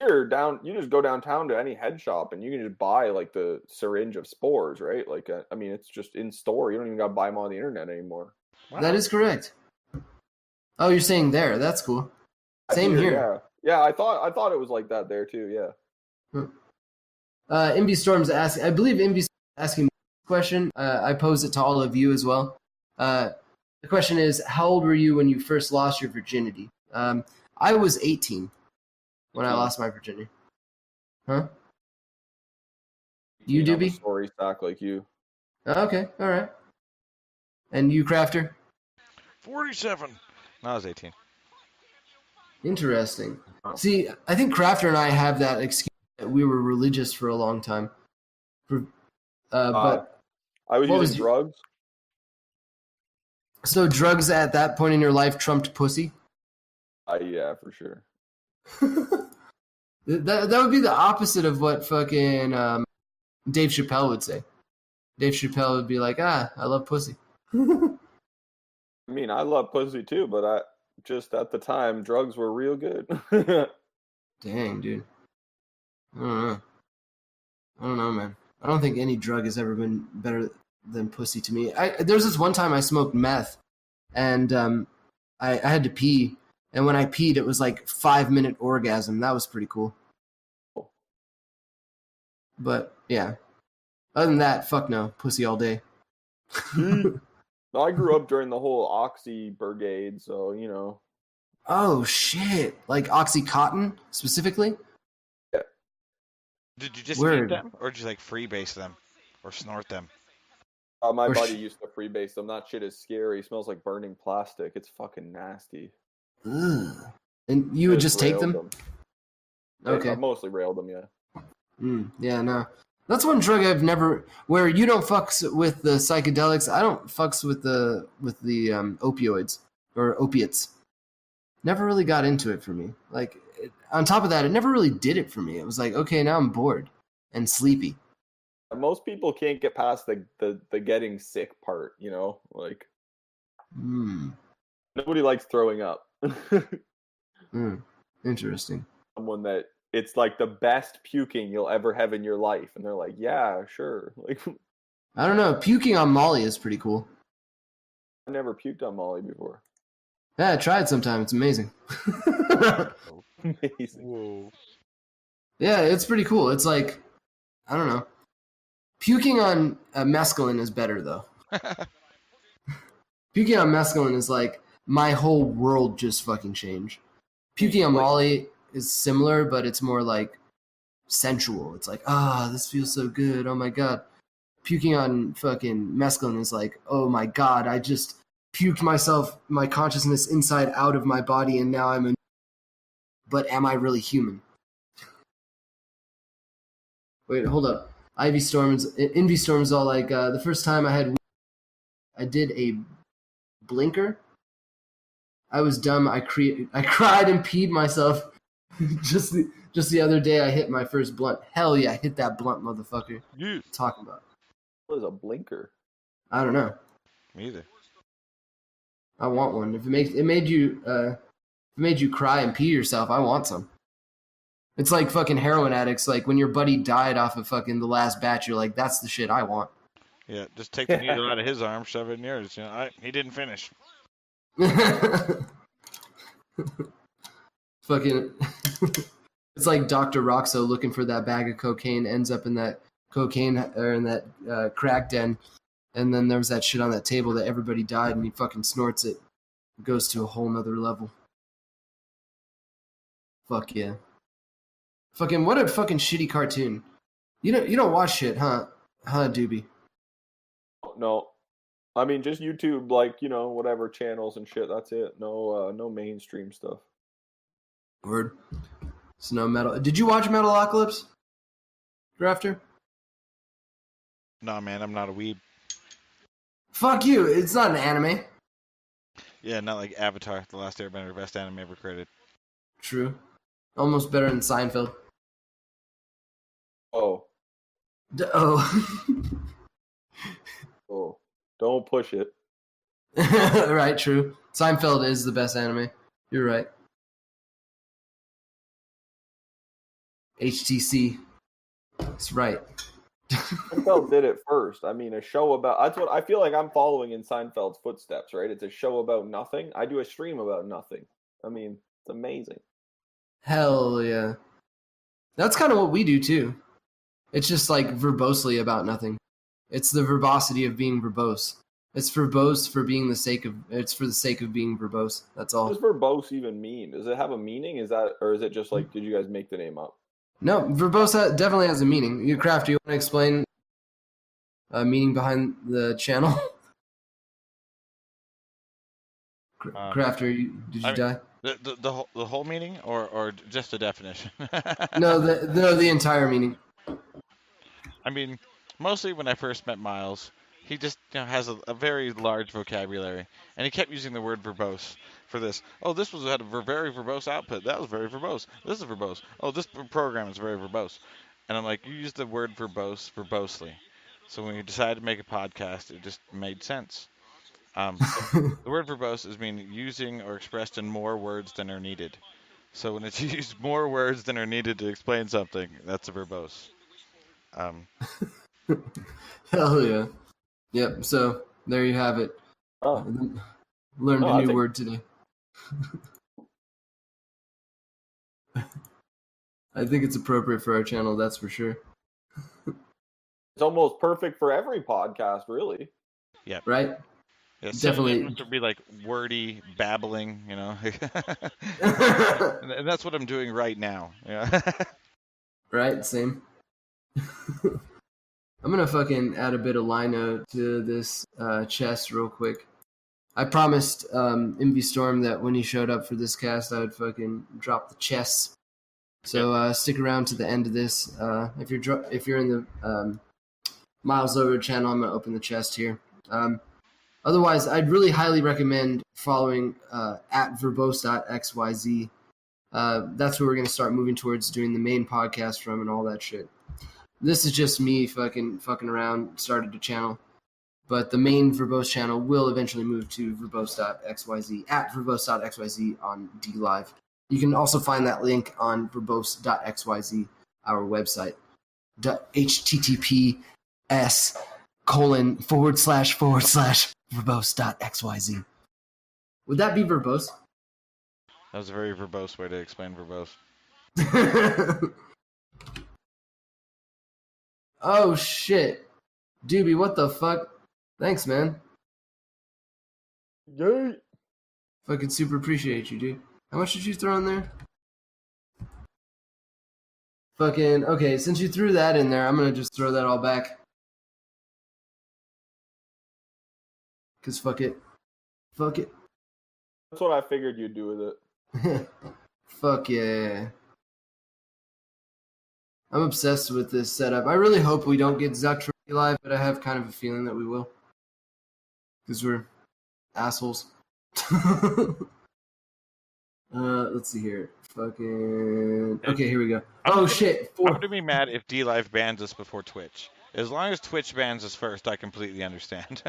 Speaker 6: you just go downtown to any head shop and you can just buy like the syringe of spores, right? Like, I mean, it's just in store. You don't even got to buy them on the internet anymore.
Speaker 5: Wow.
Speaker 4: That is correct. Oh, you're saying there. That's cool. Same here.
Speaker 6: Yeah. I thought it was like that there too. Yeah.
Speaker 4: Envy Storm's asking. I believe Envy's asking a question. I pose it to all of you as well. The question is, how old were you when you first lost your virginity? I was 18 when I lost my virginity. Huh? You,
Speaker 6: I'm a
Speaker 4: Doobie?
Speaker 6: story stack like you.
Speaker 4: Okay, all right. And you, Crafter?
Speaker 5: 47. No, I was 18.
Speaker 4: Interesting. See, I think Crafter and I have that excuse that we were religious for a long time. But
Speaker 6: I was
Speaker 4: what
Speaker 6: using
Speaker 4: was
Speaker 6: drugs.
Speaker 4: so drugs at that point in your life trumped pussy?
Speaker 6: Yeah, for sure.
Speaker 4: That would be the opposite of what fucking Dave Chappelle would say. Dave Chappelle would be like, I love pussy.
Speaker 6: I mean, I love pussy too, but I just at the time drugs were real good.
Speaker 4: Dang, dude. I don't know, man. I don't think any drug has ever been better than pussy to me. There's this one time I smoked meth, and I had to pee, and when I peed, it was like 5-minute orgasm. That was pretty cool. But yeah, other than that, fuck no, pussy all day.
Speaker 6: No, I grew up during the whole Oxy brigade, so you know.
Speaker 4: Oh shit! Like OxyContin specifically?
Speaker 6: Yeah.
Speaker 5: Did you just
Speaker 4: Word.
Speaker 5: eat them, or did you like freebase them, or snort them?
Speaker 6: My
Speaker 4: Or
Speaker 6: buddy used to freebase them. That shit is scary. It smells like burning plastic. It's fucking nasty.
Speaker 4: Ugh. And you would just take
Speaker 6: railed
Speaker 4: them?
Speaker 6: I
Speaker 4: Okay.
Speaker 6: mostly railed them, yeah.
Speaker 4: Yeah, no. That's one drug I've never. Where you don't fucks with the psychedelics, I don't fucks with the opioids or opiates. Never really got into it for me. Like on top of that, it never really did it for me. It was like, okay, now I'm bored and sleepy.
Speaker 6: Most people can't get past the getting sick part, you know? Like nobody likes throwing up.
Speaker 4: Interesting.
Speaker 6: Someone that it's like the best puking you'll ever have in your life, and they're like, yeah, sure. Like
Speaker 4: I don't know. Puking on Molly is pretty cool.
Speaker 6: I never puked on Molly before.
Speaker 4: Yeah, I tried sometime. It's amazing.
Speaker 6: Amazing.
Speaker 5: Whoa.
Speaker 4: Yeah, it's pretty cool. It's like, I don't know. Puking on mescaline is better, though. Puking on mescaline is like, my whole world just fucking changed. Puking on Molly is similar, but it's more like sensual. It's like, this feels so good. Oh my god. Puking on fucking mescaline is like, oh my god, I just puked my consciousness inside out of my body, and now I'm but am I really human? Wait, hold up. Envy Storm's all like, the first time I did a blinker. I was dumb. I cried and peed myself. just the other day, I hit my first blunt. Hell yeah, I hit that blunt, motherfucker.
Speaker 5: Yeah.
Speaker 4: Talking about.
Speaker 6: What is a blinker?
Speaker 4: I don't know.
Speaker 5: Me either.
Speaker 4: I want one. If it made you cry and pee yourself, I want some. It's like fucking heroin addicts. Like when your buddy died off of fucking the last batch, you're like, that's the shit I want.
Speaker 5: Yeah, just take the needle out of his arm, shove it in yours. You know, he didn't finish.
Speaker 4: Fucking. It's like Dr. Roxo looking for that bag of cocaine, ends up in that cocaine or in that crack den, and then there was that shit on that table that everybody died, and he fucking snorts it. It goes to a whole nother level. Fuck yeah. Fucking what a fucking shitty cartoon. You don't watch shit, huh? Huh, Doobie?
Speaker 6: No. I mean, just YouTube, like, you know, whatever channels and shit. That's it. No mainstream stuff.
Speaker 4: Word. So no metal. Did you watch Metalocalypse, Grafter?
Speaker 5: Nah, man, I'm not a weeb.
Speaker 4: Fuck you. It's not an anime.
Speaker 5: Yeah, not like Avatar, The Last Airbender, best anime ever created.
Speaker 4: True. Almost better than Seinfeld.
Speaker 6: Oh,
Speaker 4: Oh.
Speaker 6: Oh, don't push it.
Speaker 4: Right, true. Seinfeld is the best anime. You're right. HTC. That's right.
Speaker 6: Seinfeld did it first. I mean, a show about that's what I feel like I'm following in Seinfeld's footsteps, right? It's a show about nothing. I do a stream about nothing. I mean, it's amazing.
Speaker 4: Hell yeah. That's kind of what we do too. It's just like verbosely about nothing. It's the verbosity of being verbose. It's verbose for being it's for the sake of being verbose. That's all.
Speaker 6: What does verbose even mean? Does it have a meaning? Or is it just like, did you guys make the name up?
Speaker 4: No, verbose definitely has a meaning. You, Craft, do you want to explain meaning behind the channel? Crafter, did you die?
Speaker 5: The whole meaning or just the definition?
Speaker 4: No, the entire meaning.
Speaker 5: I mean, mostly when I first met Miles, he just has a very large vocabulary, and he kept using the word verbose for this. Oh, this had a very verbose output. That was very verbose. This is verbose. Oh, this program is very verbose. And I'm like, you use the word verbose verbosely. So when you decided to make a podcast, it just made sense. The word verbose is using or expressed in more words than are needed. So when it's used more words than are needed to explain something, that's a verbose.
Speaker 4: Hell yeah. Yep, so there you have it.
Speaker 6: Oh.
Speaker 4: Learned a new word today. I think it's appropriate for our channel, that's for sure.
Speaker 6: It's almost perfect for every podcast, really.
Speaker 5: Yeah.
Speaker 4: Right?
Speaker 5: Yeah,
Speaker 4: definitely.
Speaker 5: It would be like wordy babbling, and that's what I'm doing right now. Yeah.
Speaker 4: Right, same. I'm gonna fucking add a bit of lino to this chest real quick. I promised MV Storm that when he showed up for this cast, I would fucking drop the chests. So stick around to the end of this. If you're in the Miles Over channel, I'm gonna open the chest here. Otherwise, I'd really highly recommend following at verbose.xyz. That's where we're gonna start moving towards doing the main podcast from and all that shit. This is just me fucking around, started a channel. But the main Verbose channel will eventually move to verbose.xyz, at verbose.xyz on Dlive. You can also find that link on verbose.xyz, our website. https://verbose.xyz. Would that be verbose?
Speaker 5: That was a very verbose way to explain verbose.
Speaker 4: Oh shit. Doobie, what the fuck? Thanks, man.
Speaker 6: Yay!
Speaker 4: Fucking super appreciate you, dude. How much did you throw in there? Fucking, okay, since you threw that in there, I'm gonna just throw that all back. Cause fuck it. Fuck it.
Speaker 6: That's what I figured you'd do with it.
Speaker 4: Fuck yeah. I'm obsessed with this setup. I really hope we don't get zucked from Dlive, but I have kind of a feeling that we will. Because we're assholes. Let's see here. Fucking... Okay, here we go. Oh, shit.
Speaker 5: I'm going to be mad if Dlive bans us before Twitch. As long as Twitch bans us first, I completely understand.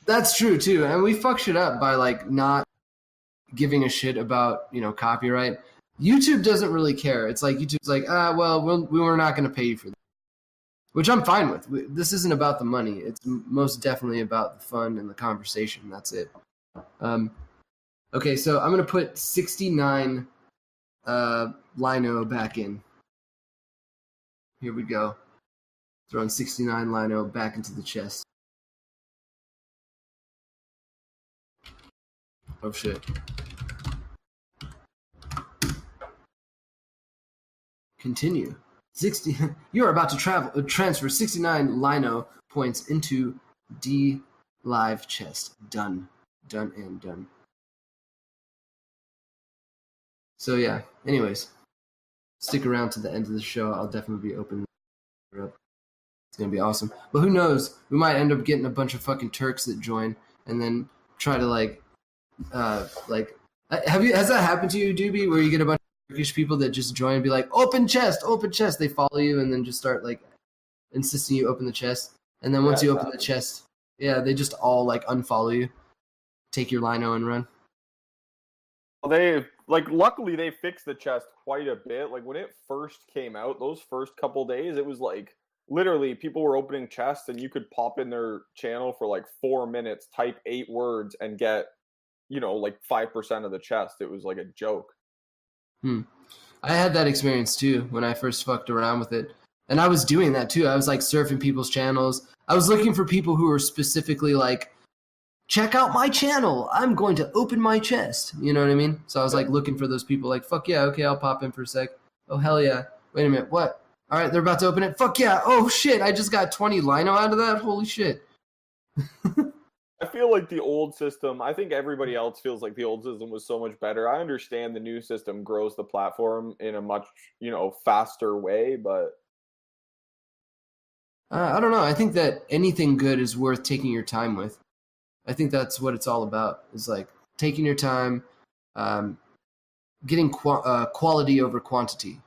Speaker 4: That's true, too. And we fuck shit up by, like, not giving a shit about, copyright. YouTube doesn't really care. It's like, YouTube's like, we're not going to pay you for that. Which I'm fine with. This isn't about the money. It's most definitely about the fun and the conversation. That's it. Okay, so I'm going to put 69 lino back in. Here we go. Throwing 69 lino back into the chest. Oh, shit. Continue. 60. You are about to transfer 69 lino points into Dlive chest. Done. Done and done. So yeah. Anyways, stick around to the end of the show. I'll definitely be opening it up. It's gonna be awesome. But who knows? We might end up getting a bunch of fucking Turks that join, and then try to has that happened to you, Doobie, where you get a bunch of Turkish people that just join and be like, open chest. They follow you and then just start insisting you open the chest. And then once you open the chest, they just all like unfollow you, take your lino and run.
Speaker 6: They luckily they fixed the chest quite a bit. Like when it first came out, those first couple days, it was like literally people were opening chests and you could pop in their channel for like 4 minutes, type 8 words and get, like 5% of the chest. It was like a joke.
Speaker 4: I had that experience too when I first fucked around with it. And I was doing that too. I was like surfing people's channels. I was looking for people who were specifically like, check out my channel. I'm going to open my chest. You know what I mean? So I was like looking for those people like, fuck yeah, okay, I'll pop in for a sec. Oh, hell yeah. Wait a minute, what? All right, they're about to open it. Fuck yeah. Oh, shit, I just got 20 lino out of that? Holy shit.
Speaker 6: I feel like the old system, I think everybody else feels like the old system was so much better. I understand the new system grows the platform in a much, faster way, but...
Speaker 4: I don't know. I think that anything good is worth taking your time with. I think that's what it's all about, is like taking your time, getting quality over quantity,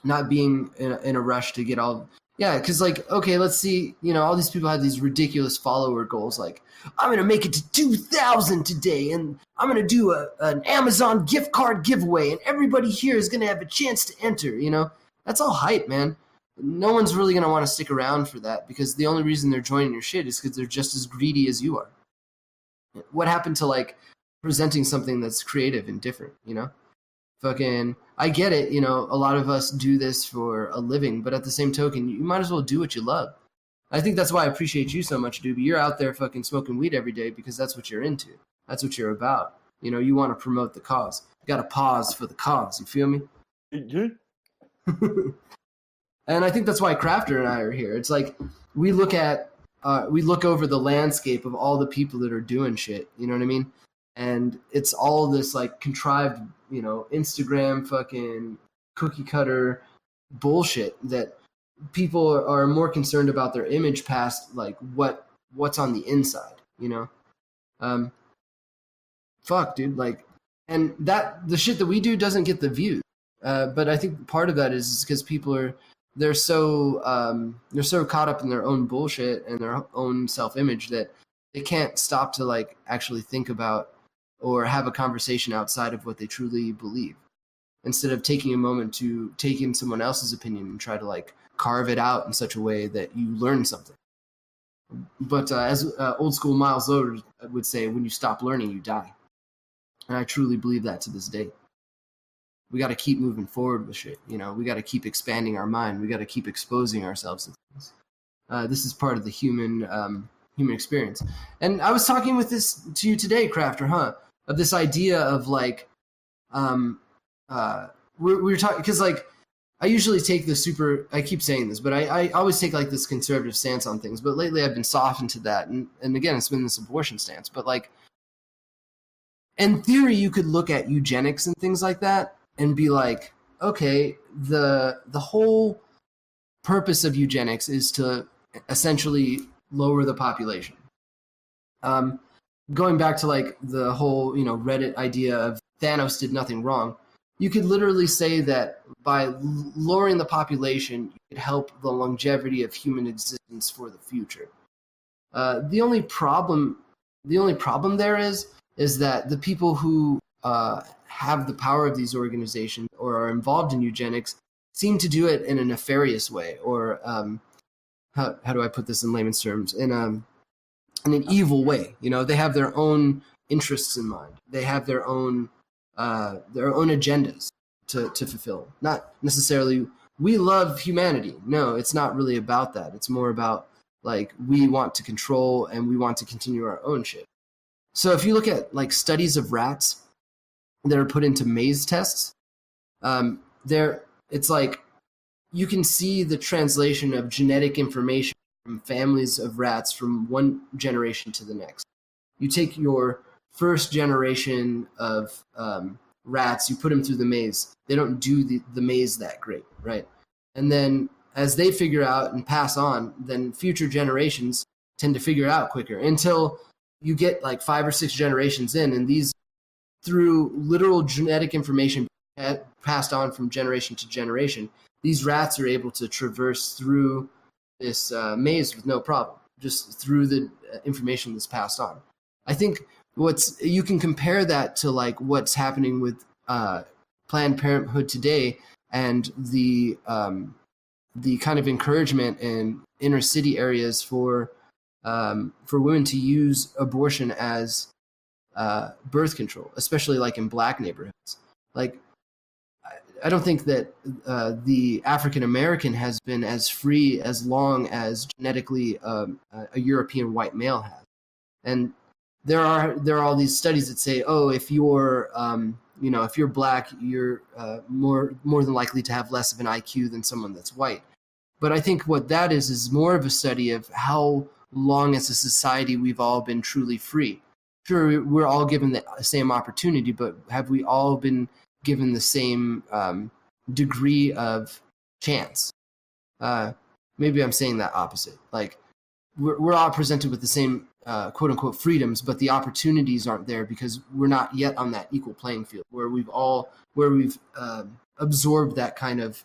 Speaker 4: not being in a rush to get all. Yeah, because like, okay, let's see, all these people have these ridiculous follower goals. Like, I'm going to make it to 2,000 today, and I'm going to do an Amazon gift card giveaway, and everybody here is going to have a chance to enter, That's all hype, man. No one's really going to want to stick around for that because the only reason they're joining your shit is because they're just as greedy as you are. What happened to like presenting something that's creative and different, Fucking, I get it, a lot of us do this for a living, but at the same token, you might as well do what you love. I think that's why I appreciate you so much, Doobie. You're out there fucking smoking weed every day because that's what you're into. That's what you're about. You want to promote the cause. You got to pause for the cause. You feel me? And I think that's why Crafter and I are here. It's like we look over the landscape of all the people that are doing shit. You know what I mean? And it's all this like contrived, Instagram fucking cookie cutter bullshit that people are more concerned about their image past like what's on the inside. Fuck, dude. Like, and that the shit that we do doesn't get the views. But I think part of that is because people they're so caught up in their own bullshit and their own self-image that they can't stop to like actually think about or have a conversation outside of what they truly believe, instead of taking a moment to take in someone else's opinion and try to like carve it out in such a way that you learn something. But as old school Miles Loder would say, when you stop learning, you die. And I truly believe that to this day. We got to keep moving forward with shit. We got to keep expanding our mind. We got to keep exposing ourselves to things. This is part of the human experience. And I was talking with this to you today, Crafter, of this idea of like, we were talking because like I usually take I keep saying this, but I always take like this conservative stance on things. But lately I've been softened to that, and again it's been this abortion stance. But like, in theory, you could look at eugenics and things like that and be like, okay, the whole purpose of eugenics is to essentially lower the population. Going back to like the whole, Reddit idea of Thanos did nothing wrong, you could literally say that by lowering the population, you could help the longevity of human existence for the future. The only problem there is that the people who have the power of these organizations or are involved in eugenics seem to do it in a nefarious way, or how do I put this in layman's terms? In an evil way. They have their own interests in mind. They have their own agendas to fulfill. Not necessarily, we love humanity. No, it's not really about that. It's more about like we want to control and we want to continue our own shit. So if you look at like studies of rats that are put into maze tests, it's like you can see the translation of genetic information from families of rats from one generation to the next. You take your first generation of rats, you put them through the maze. They don't do the maze that great, right? And then as they figure out and pass on, then future generations tend to figure it out quicker until you get like 5 or 6 generations in, and these, through literal genetic information passed on from generation to generation, these rats are able to traverse through this maze with no problem, just through the information that's passed on. I think you can compare that to like what's happening with Planned Parenthood today and the kind of encouragement in inner city areas for women to use abortion as birth control, especially like in black neighborhoods. Like, I don't think that the African American has been as free as long as genetically a European white male has. And there are all these studies that say, oh, if you're if you're black, you're more than likely to have less of an IQ than someone that's white. But I think what that is more of a study of how long as a society we've all been truly free. Sure, we're all given the same opportunity, but have we all been given the same degree of chance? Maybe I'm saying that opposite. Like, we're all presented with the same quote unquote freedoms, but the opportunities aren't there because we're not yet on that equal playing field where we've absorbed that kind of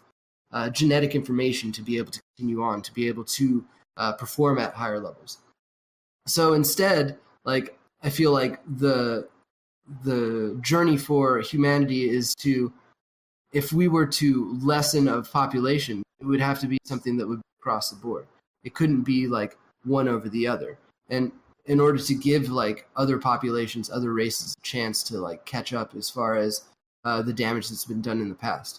Speaker 4: genetic information to be able to continue on, to be able to perform at higher levels. So instead, like, I feel like the journey for humanity is to, if we were to lessen of population, it would have to be something that would be across the board. It couldn't be like one over the other. And in order to give like other populations, other races a chance to like catch up as far as the damage that's been done in the past.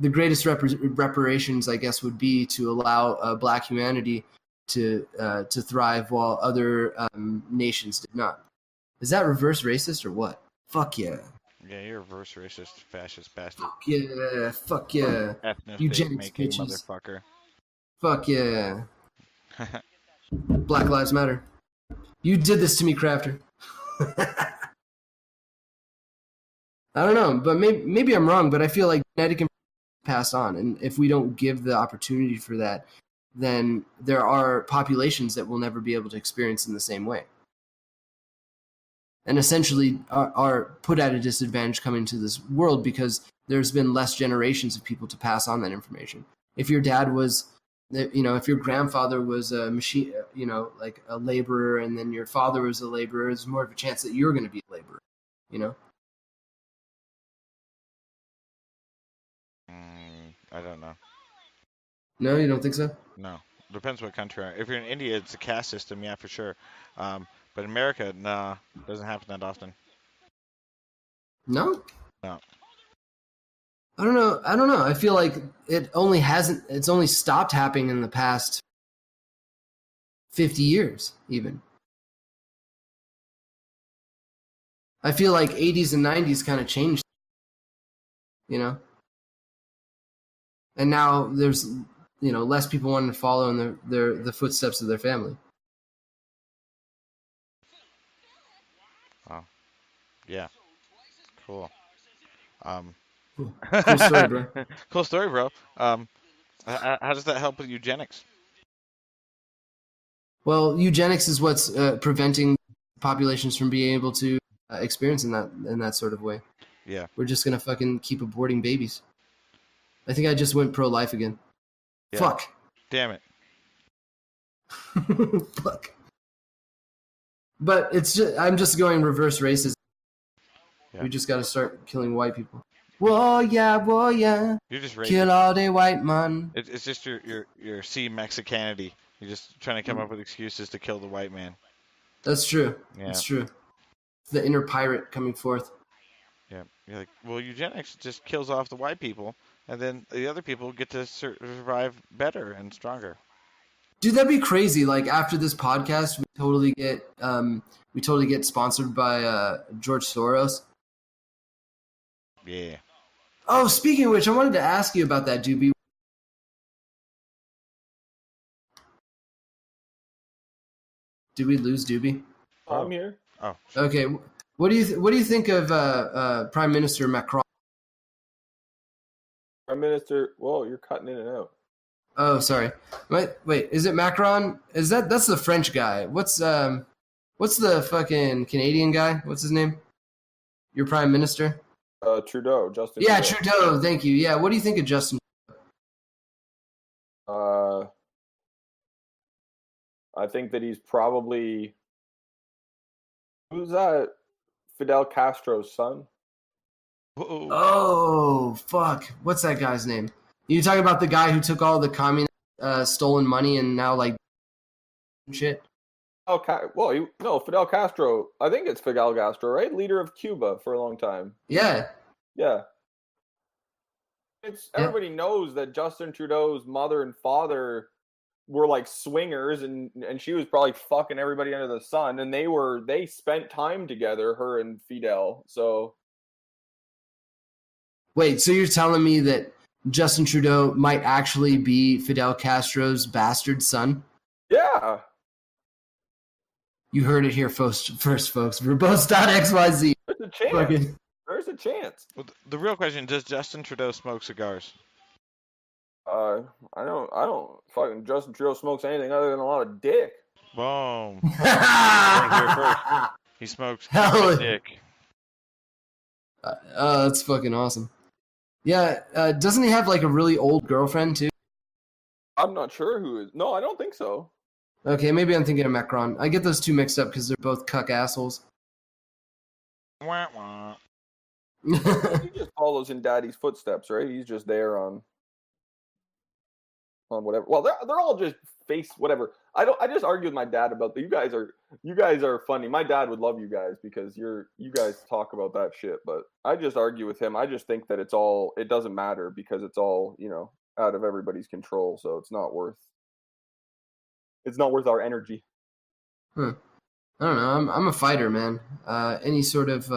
Speaker 4: The greatest reparations, I guess, would be to allow black humanity to thrive while other nations did not. Is that reverse racist or what? Fuck yeah.
Speaker 5: Yeah, you're a reverse racist, fascist bastard.
Speaker 4: Fuck yeah. Fuck yeah. Eugenics bitches.
Speaker 5: Motherfucker.
Speaker 4: Fuck yeah. Black Lives Matter. You did this to me, Crafter. I don't know, but maybe I'm wrong, but I feel like genetic information pass on, and if we don't give the opportunity for that, then there are populations that will never be able to experience in the same way. And essentially are put at a disadvantage coming to this world because there's been less generations of people to pass on that information. If your dad was, if your grandfather was a machine, like a laborer, and then your father was a laborer, there's more of a chance that you're going to be a laborer,
Speaker 5: I don't know.
Speaker 4: No, you don't think so?
Speaker 5: No. Depends what country. If you're in India, it's a caste system, yeah, for sure. But in America, nah, doesn't happen that often.
Speaker 4: No?
Speaker 5: No.
Speaker 4: I don't know. I feel like it's only stopped happening in the past 50 years, even. I feel like 80s and 90s kind of changed, And now there's, less people wanting to follow in the footsteps of their family.
Speaker 5: Oh, yeah, cool.
Speaker 4: Cool story, bro.
Speaker 5: Cool story, bro. How does that help with eugenics?
Speaker 4: Well, eugenics is what's preventing populations from being able to experience in that sort of way.
Speaker 5: Yeah,
Speaker 4: we're just gonna fucking keep aborting babies. I think I just went pro-life again.
Speaker 5: Yeah.
Speaker 4: Fuck.
Speaker 5: Damn it.
Speaker 4: Fuck. But I'm just going reverse racist. Yeah. We just got to start killing white people. Whoa, yeah.
Speaker 5: You're just racist.
Speaker 4: Kill all the white man.
Speaker 5: It's just your C-Mexicanity. You're just trying to come up with excuses to kill the white man.
Speaker 4: That's true.
Speaker 5: Yeah.
Speaker 4: That's true. The inner pirate coming forth.
Speaker 5: Yeah. You're like, well, eugenics just kills off the white people, and then the other people get to survive better and stronger.
Speaker 4: Dude, that'd be crazy. Like, after this podcast, we totally get sponsored by George Soros.
Speaker 5: Yeah.
Speaker 4: Oh, speaking of which, I wanted to ask you about that, Doobie. Did we lose Doobie?
Speaker 6: I'm here.
Speaker 5: Oh.
Speaker 4: Okay. What do you think of Prime Minister Macron?
Speaker 6: Prime Minister, whoa, you're cutting in and out.
Speaker 4: Oh, sorry. Wait, is it Macron? That's the French guy? What's the fucking Canadian guy? What's his name? Your Prime Minister?
Speaker 6: Trudeau, Justin.
Speaker 4: Yeah,
Speaker 6: Trudeau.
Speaker 4: Trudeau. Thank you. Yeah, what do you think of Justin?
Speaker 6: I think that he's probably who's that? Fidel Castro's son.
Speaker 5: Whoa.
Speaker 4: Oh, fuck. What's that guy's name? You talking about the guy who took all the communist stolen money and now, like, shit?
Speaker 6: Fidel Castro. I think it's Fidel Castro, right? Leader of Cuba for a long time.
Speaker 4: Yeah.
Speaker 6: Yeah. Everybody knows that Justin Trudeau's mother and father were like swingers, and she was probably fucking everybody under the sun, and they spent time together, her and Fidel. So
Speaker 4: Wait, so you're telling me that Justin Trudeau might actually be Fidel Castro's bastard son?
Speaker 6: yeah,
Speaker 4: You heard it here first, folks. Verbose.xyz.
Speaker 6: there's a chance.
Speaker 4: Fucking-
Speaker 6: There's a chance.
Speaker 5: Well, the real question: does Justin Trudeau smoke cigars?
Speaker 6: I don't fucking Justin Trudeau smokes anything other than a lot of dick.
Speaker 5: Boom. Here first. He smokes
Speaker 4: Hell.
Speaker 5: dick.
Speaker 4: That's fucking awesome. Yeah, doesn't he have like a really old girlfriend too?
Speaker 6: I'm not sure who is. No, I don't think so.
Speaker 4: Okay, maybe I'm thinking of Macron. I get those two mixed up because they're both cuck assholes.
Speaker 5: Wah, wah.
Speaker 6: He just follows in Daddy's footsteps, right? He's just there on whatever. Well, they're all just face whatever. I just argue with my dad about that. You guys are funny. My dad would love you guys because you guys talk about that shit. But I just argue with him. I just think that it doesn't matter because it's all, out of everybody's control. So it's not worth our energy.
Speaker 4: I don't know. I'm a fighter, man. Any sort of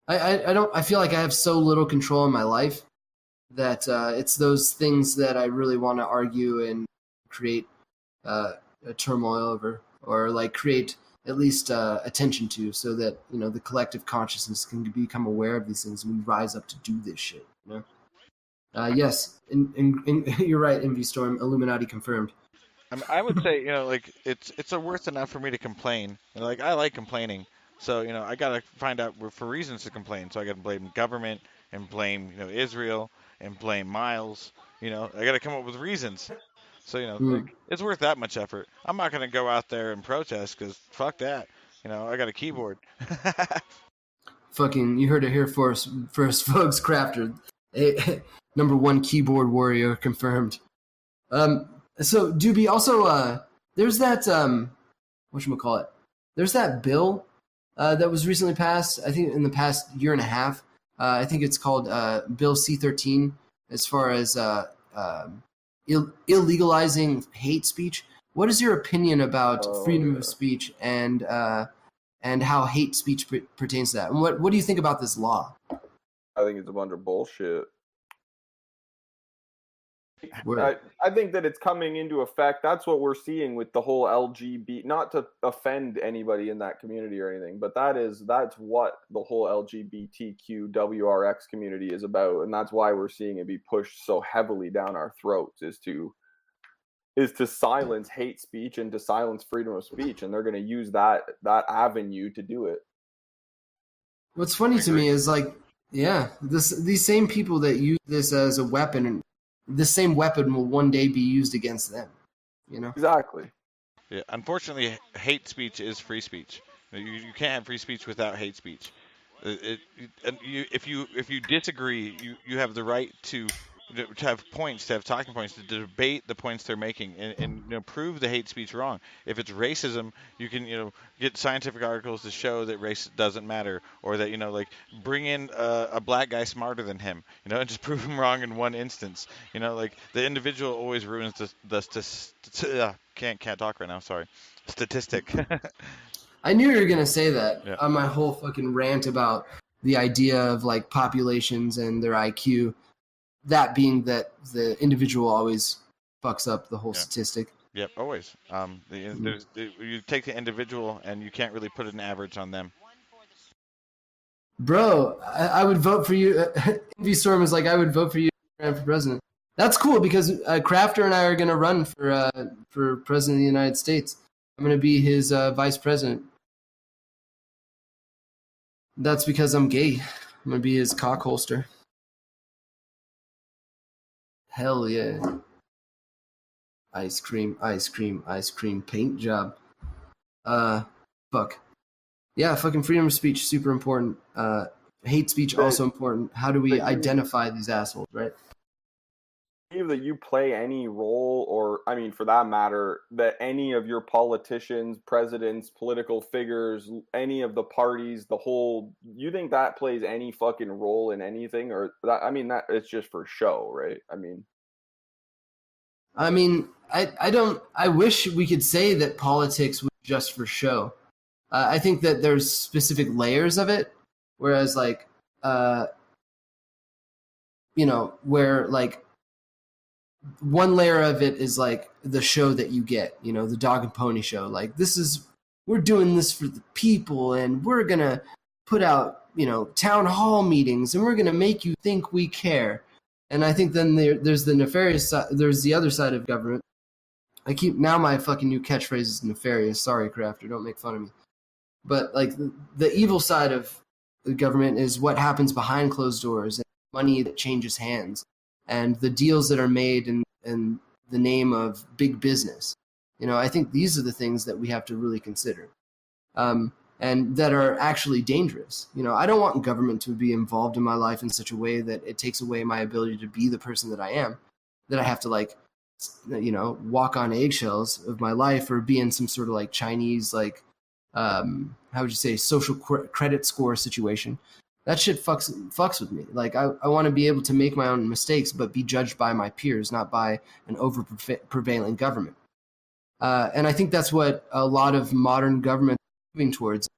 Speaker 4: I feel like I have so little control in my life that it's those things that I really want to argue and create a turmoil over, or like create at least attention to, so that the collective consciousness can become aware of these things and we rise up to do this shit. Yes, you're right. Envy Storm, Illuminati confirmed.
Speaker 5: I would say, it's worth enough for me to complain. I like complaining. So, I got to find out for reasons to complain. So I got to blame government and blame, Israel and blame Miles. I got to come up with reasons. So, it's worth that much effort. I'm not going to go out there and protest because fuck that. I got a keyboard.
Speaker 4: Fucking, you heard it here first folks. Crafter, number one keyboard warrior confirmed. So, Doobie, also, there's that, whatchamacallit? There's that bill that was recently passed, I think in the past year and a half. I think it's called Bill C-13, as far as illegalizing hate speech. What is your opinion about freedom of speech and how hate speech pertains to that? And what do you think about this law?
Speaker 6: I think it's a bunch of bullshit. I think that it's coming into effect. That's what we're seeing with the whole LGBT, not to offend anybody in that community or anything, but that's what the whole LGBTQWRX community is about, and that's why we're seeing it be pushed so heavily down our throats, is to silence hate speech and to silence freedom of speech, and they're going to use that avenue to do it.
Speaker 4: What's funny to me is these same people that use this as a weapon, the same weapon will one day be used against them.
Speaker 6: Exactly.
Speaker 5: Yeah, unfortunately, hate speech is free speech. You can't have free speech without hate speech. If you disagree, you have the right to have points, to have talking points, to debate the points they're making, and prove the hate speech wrong. If it's racism, you can get scientific articles to show that race doesn't matter, or that bring in a black guy smarter than him, and just prove him wrong in one instance. The individual always ruins the can't talk right now. Sorry, statistic.
Speaker 4: I knew you were gonna say that
Speaker 5: on
Speaker 4: my whole fucking rant about the idea of populations and their IQ. That being that the individual always fucks up the whole statistic.
Speaker 5: Yep, always. You take the individual and you can't really put an average on them.
Speaker 4: Bro, I would vote for you. Envy Storm is like, I would vote for you for president. That's cool because Crafter and I are going to run for president of the United States. I'm going to be his vice president. That's because I'm gay. I'm going to be his cock holster. Hell yeah. Ice cream, ice cream, ice cream paint job. Fuck. Yeah, fucking freedom of speech, super important. Hate speech, also important. How do we identify these assholes, right?
Speaker 6: That you play any role, or I mean, for that matter, that any of your politicians, presidents, political figures, any of the parties, the whole, you think that plays any fucking role in anything, or that? I mean, that it's just for show, right? I mean,
Speaker 4: I don't. I wish we could say that politics was just for show. I think that there's specific layers of it, whereas like, where like one layer of it is like the show that you get, the dog and pony show. Like, we're doing this for the people, and we're gonna put out, town hall meetings, and we're gonna make you think we care. And I think then there's the nefarious side. There's the other side of government. Now my fucking new catchphrase is nefarious. Sorry, Crafter, don't make fun of me. But like the evil side of the government is what happens behind closed doors, and money that changes hands, and the deals that are made in the name of big business. I think these are the things that we have to really consider, and that are actually dangerous. I don't want government to be involved in my life in such a way that it takes away my ability to be the person that I am, that I have to like, walk on eggshells of my life, or be in some sort of like Chinese, like, how would you say, social credit score situation. That shit fucks with me. Like, I want to be able to make my own mistakes, but be judged by my peers, not by an over-prevailing government. And I think that's what a lot of modern government is moving towards,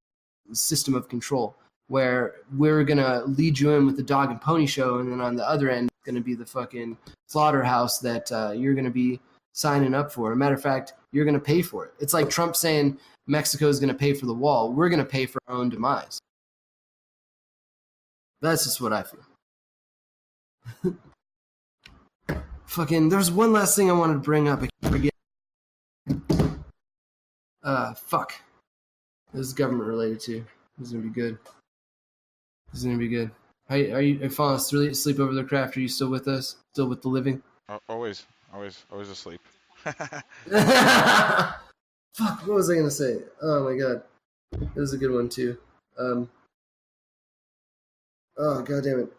Speaker 4: a system of control, where we're going to lead you in with the dog and pony show, and then on the other end, it's going to be the fucking slaughterhouse that you're going to be signing up for. As a matter of fact, you're going to pay for it. It's like Trump saying Mexico is going to pay for the wall. We're going to pay for our own demise. That's just what I feel. Fucking, there's one last thing I wanted to bring up. I keep forgetting. Fuck. This is government related too. This is gonna be good. Are you falling asleep over the Craft? Are you still with us? Still with the living?
Speaker 5: Always asleep.
Speaker 4: Fuck, what was I gonna say? Oh my god. This is a good one too. Oh, god damn it.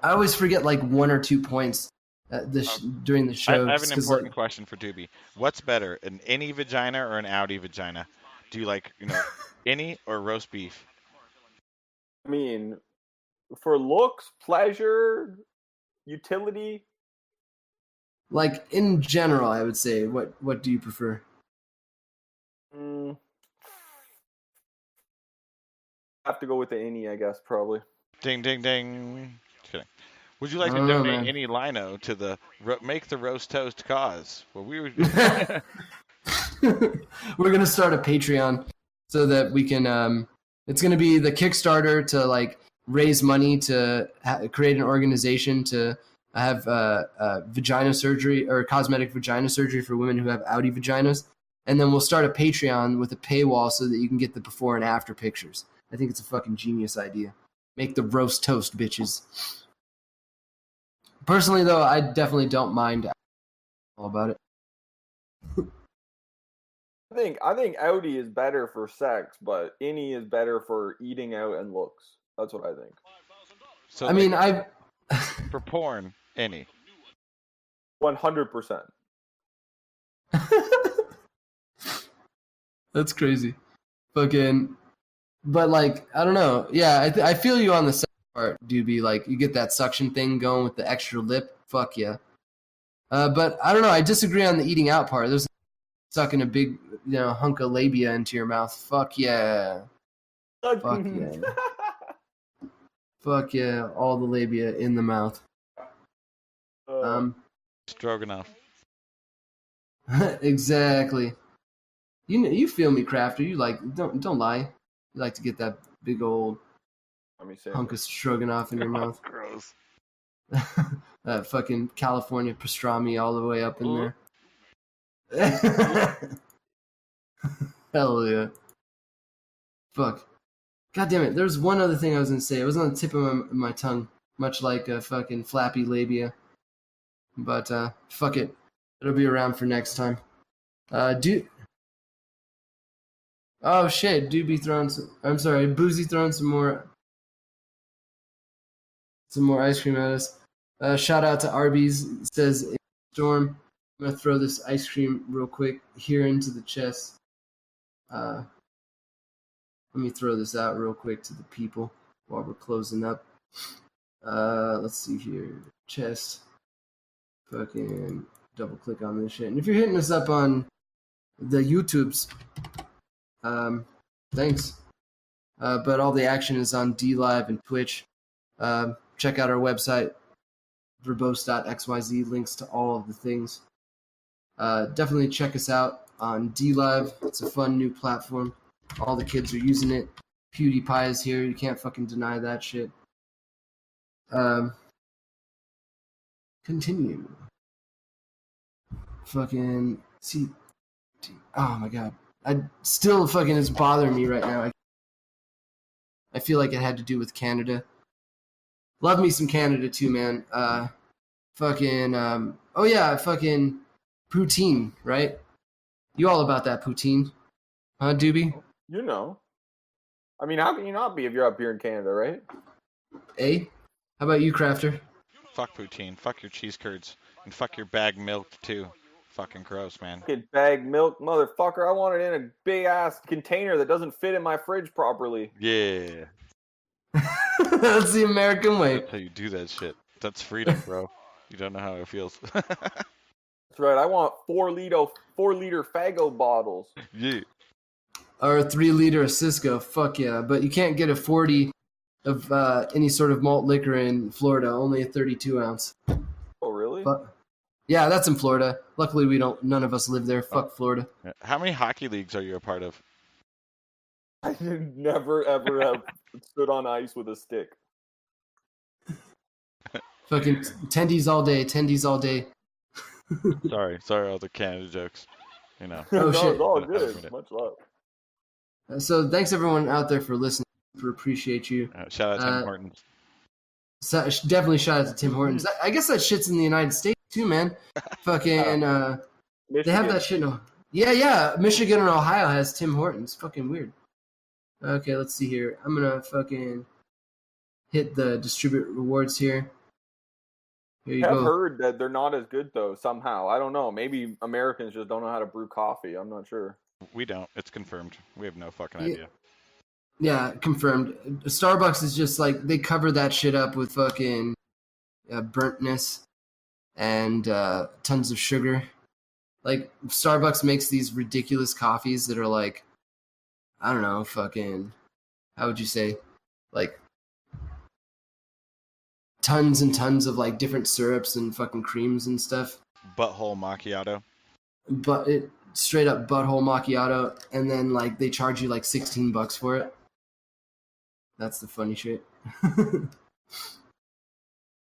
Speaker 4: I always forget like one or 2 points during the show.
Speaker 5: I have an important question for Doobie. What's better, an innie vagina or an outie vagina? Do you like, innie or roast beef?
Speaker 6: I mean, for looks, pleasure, utility.
Speaker 4: Like, in general, I would say, what do you prefer?
Speaker 6: Have to go with the innie, I guess, probably.
Speaker 5: Ding, ding, ding. Just kidding. Would you like to donate any lino to the Make the Roast Toast cause? Well, we were.
Speaker 4: We're gonna start a Patreon so that we can. It's gonna be the Kickstarter to like raise money to create an organization to have vagina surgery or cosmetic vagina surgery for women who have outie vaginas, and then we'll start a Patreon with a paywall so that you can get the before and after pictures. I think it's a fucking genius idea. Make the roast toast, bitches. Personally, though, I definitely don't mind all about it.
Speaker 6: I think outie is better for sex, but innie is better for eating out and looks. That's what I think.
Speaker 5: So
Speaker 4: I mean,
Speaker 5: for porn, innie.
Speaker 6: 100%.
Speaker 4: That's crazy. Fucking. But, like, I don't know. Yeah, I feel you on the second part, Doobie. Like, you get that suction thing going with the extra lip. Fuck yeah. But, I don't know. I disagree on the eating out part. There's sucking a big, hunk of labia into your mouth. Fuck yeah. Fuck yeah. Fuck yeah. All the labia in the mouth.
Speaker 5: Stroganoff.
Speaker 4: Exactly. You feel me, Crafter. You like, don't lie. You like to get that big old hunk of stroganoff in your mouth.
Speaker 5: Gross.
Speaker 4: That fucking California pastrami all the way up in there. Hell yeah. Fuck. God damn it. There's one other thing I was going to say. It was on the tip of my tongue, much like a fucking flappy labia. But fuck it. It'll be around for next time. Oh shit, Doobie throwing Boozy throwing some more ice cream at us. Shout out to Arby's. It says Storm. I'm gonna throw this ice cream real quick here into the chest. Let me throw this out real quick to the people while we're closing up. Let's see here. Chest. Fucking double click on this shit. And if you're hitting us up on the YouTubes, thanks. But all the action is on Dlive and Twitch. Check out our website, verbose.xyz, links to all of the things. Definitely check us out on Dlive. It's a fun new platform. All the kids are using it. PewDiePie is here. You can't fucking deny that shit. Continue. Fucking see. Oh my god. I still fucking is bothering me right now. I feel like it had to do with Canada. Love me some Canada too, man. Fucking oh yeah, fucking poutine, right? You all about that poutine, huh, Doobie?
Speaker 6: You know. I mean, how can you not be if you're up here in Canada, right?
Speaker 4: Eh? How about you, Crafter?
Speaker 5: Fuck poutine. Fuck your cheese curds. And fuck your bag milk, too. Fucking gross, man.
Speaker 6: Fucking bag milk, motherfucker. I want it in a big-ass container that doesn't fit in my fridge properly.
Speaker 5: Yeah.
Speaker 4: That's the American way.
Speaker 5: That's how you do that shit. That's freedom, bro. You don't know how it feels.
Speaker 6: That's right. I want 4-liter Fago bottles.
Speaker 5: Yeah.
Speaker 4: Or a 3-liter of Cisco. Fuck yeah. But you can't get a 40 of any sort of malt liquor in Florida. Only a 32 ounce.
Speaker 6: Oh, really?
Speaker 4: But, yeah, that's in Florida. Luckily, none of us live there. Fuck Florida.
Speaker 5: How many hockey leagues are you a part of?
Speaker 6: I never, ever have stood on ice with a stick.
Speaker 4: Fucking tendies all day. Tendies all day.
Speaker 5: Sorry, all the Canada jokes. You know.
Speaker 4: Oh,
Speaker 6: No,
Speaker 4: shit.
Speaker 6: it's all good. Much love.
Speaker 4: So thanks everyone out there for listening. Super appreciate you.
Speaker 5: Shout out Tim Hortons.
Speaker 4: So, definitely shout out to Tim Hortons. I guess that shit's in the United States too, man. Fucking they have that shit in yeah, Michigan and Ohio has Tim Hortons. Fucking weird. Okay, let's see here. I'm gonna fucking hit the distribute rewards here. Here you
Speaker 6: I've
Speaker 4: go.
Speaker 6: heard that they're not as good though. Somehow, I don't know. Maybe Americans just don't know how to brew coffee. I'm not sure.
Speaker 5: We don't. It's confirmed. We have no fucking idea.
Speaker 4: Yeah, confirmed. Starbucks is just like they cover that shit up with fucking burntness and tons of sugar. Like Starbucks makes these ridiculous coffees that are like, I don't know, fucking, how would you say, like tons and tons of like different syrups and fucking creams and stuff.
Speaker 5: Butthole macchiato.
Speaker 4: But it straight up butthole macchiato, and then like they charge you like $16 for it. That's the funny shit.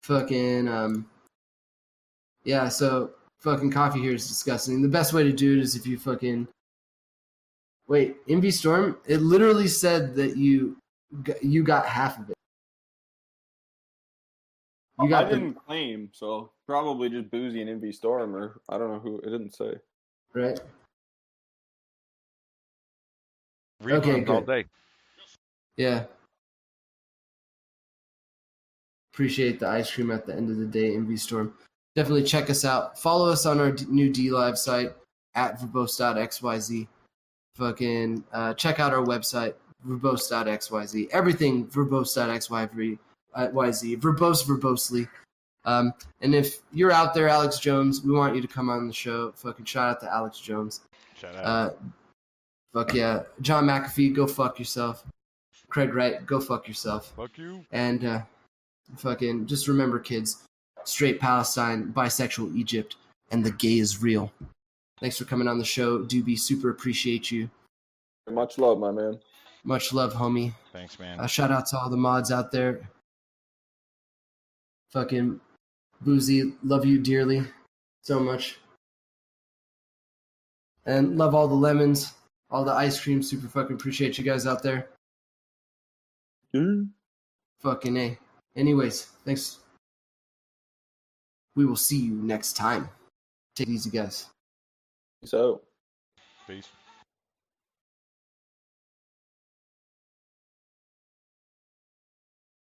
Speaker 4: Fucking yeah. So fucking coffee here is disgusting. The best way to do it is if you fucking wait. Envy Storm. It literally said that you got half of it.
Speaker 6: I didn't claim, so probably just Boozy and Envy Storm, or I don't know who. It didn't say.
Speaker 4: Right.
Speaker 5: Okay, good. All day.
Speaker 4: Yeah. Appreciate the ice cream at the end of the day, Envy Storm. Definitely check us out. Follow us on our new Dlive site at verbose.xyz. Fucking check out our website, verbose.xyz. Everything verbose.xyz. Verbosely. And if you're out there, Alex Jones, we want you to come on the show. Fucking shout out to Alex Jones.
Speaker 5: Shout out.
Speaker 4: Fuck yeah. John McAfee, go fuck yourself. Craig Wright, go fuck yourself.
Speaker 5: Fuck you.
Speaker 4: And fucking just remember, kids, straight Palestine, bisexual Egypt, and the gay is real. Thanks for coming on the show, Doobie. Super appreciate you.
Speaker 6: Much love, my man.
Speaker 4: Much love, homie.
Speaker 5: Thanks, man.
Speaker 4: Shout out to all the mods out there. Fucking Boozy, love you dearly so much. And love all the lemons, all the ice cream. Super fucking appreciate you guys out there. Fucking A. Anyways, thanks. We will see you next time. Take it easy, guys.
Speaker 6: So.
Speaker 5: Peace.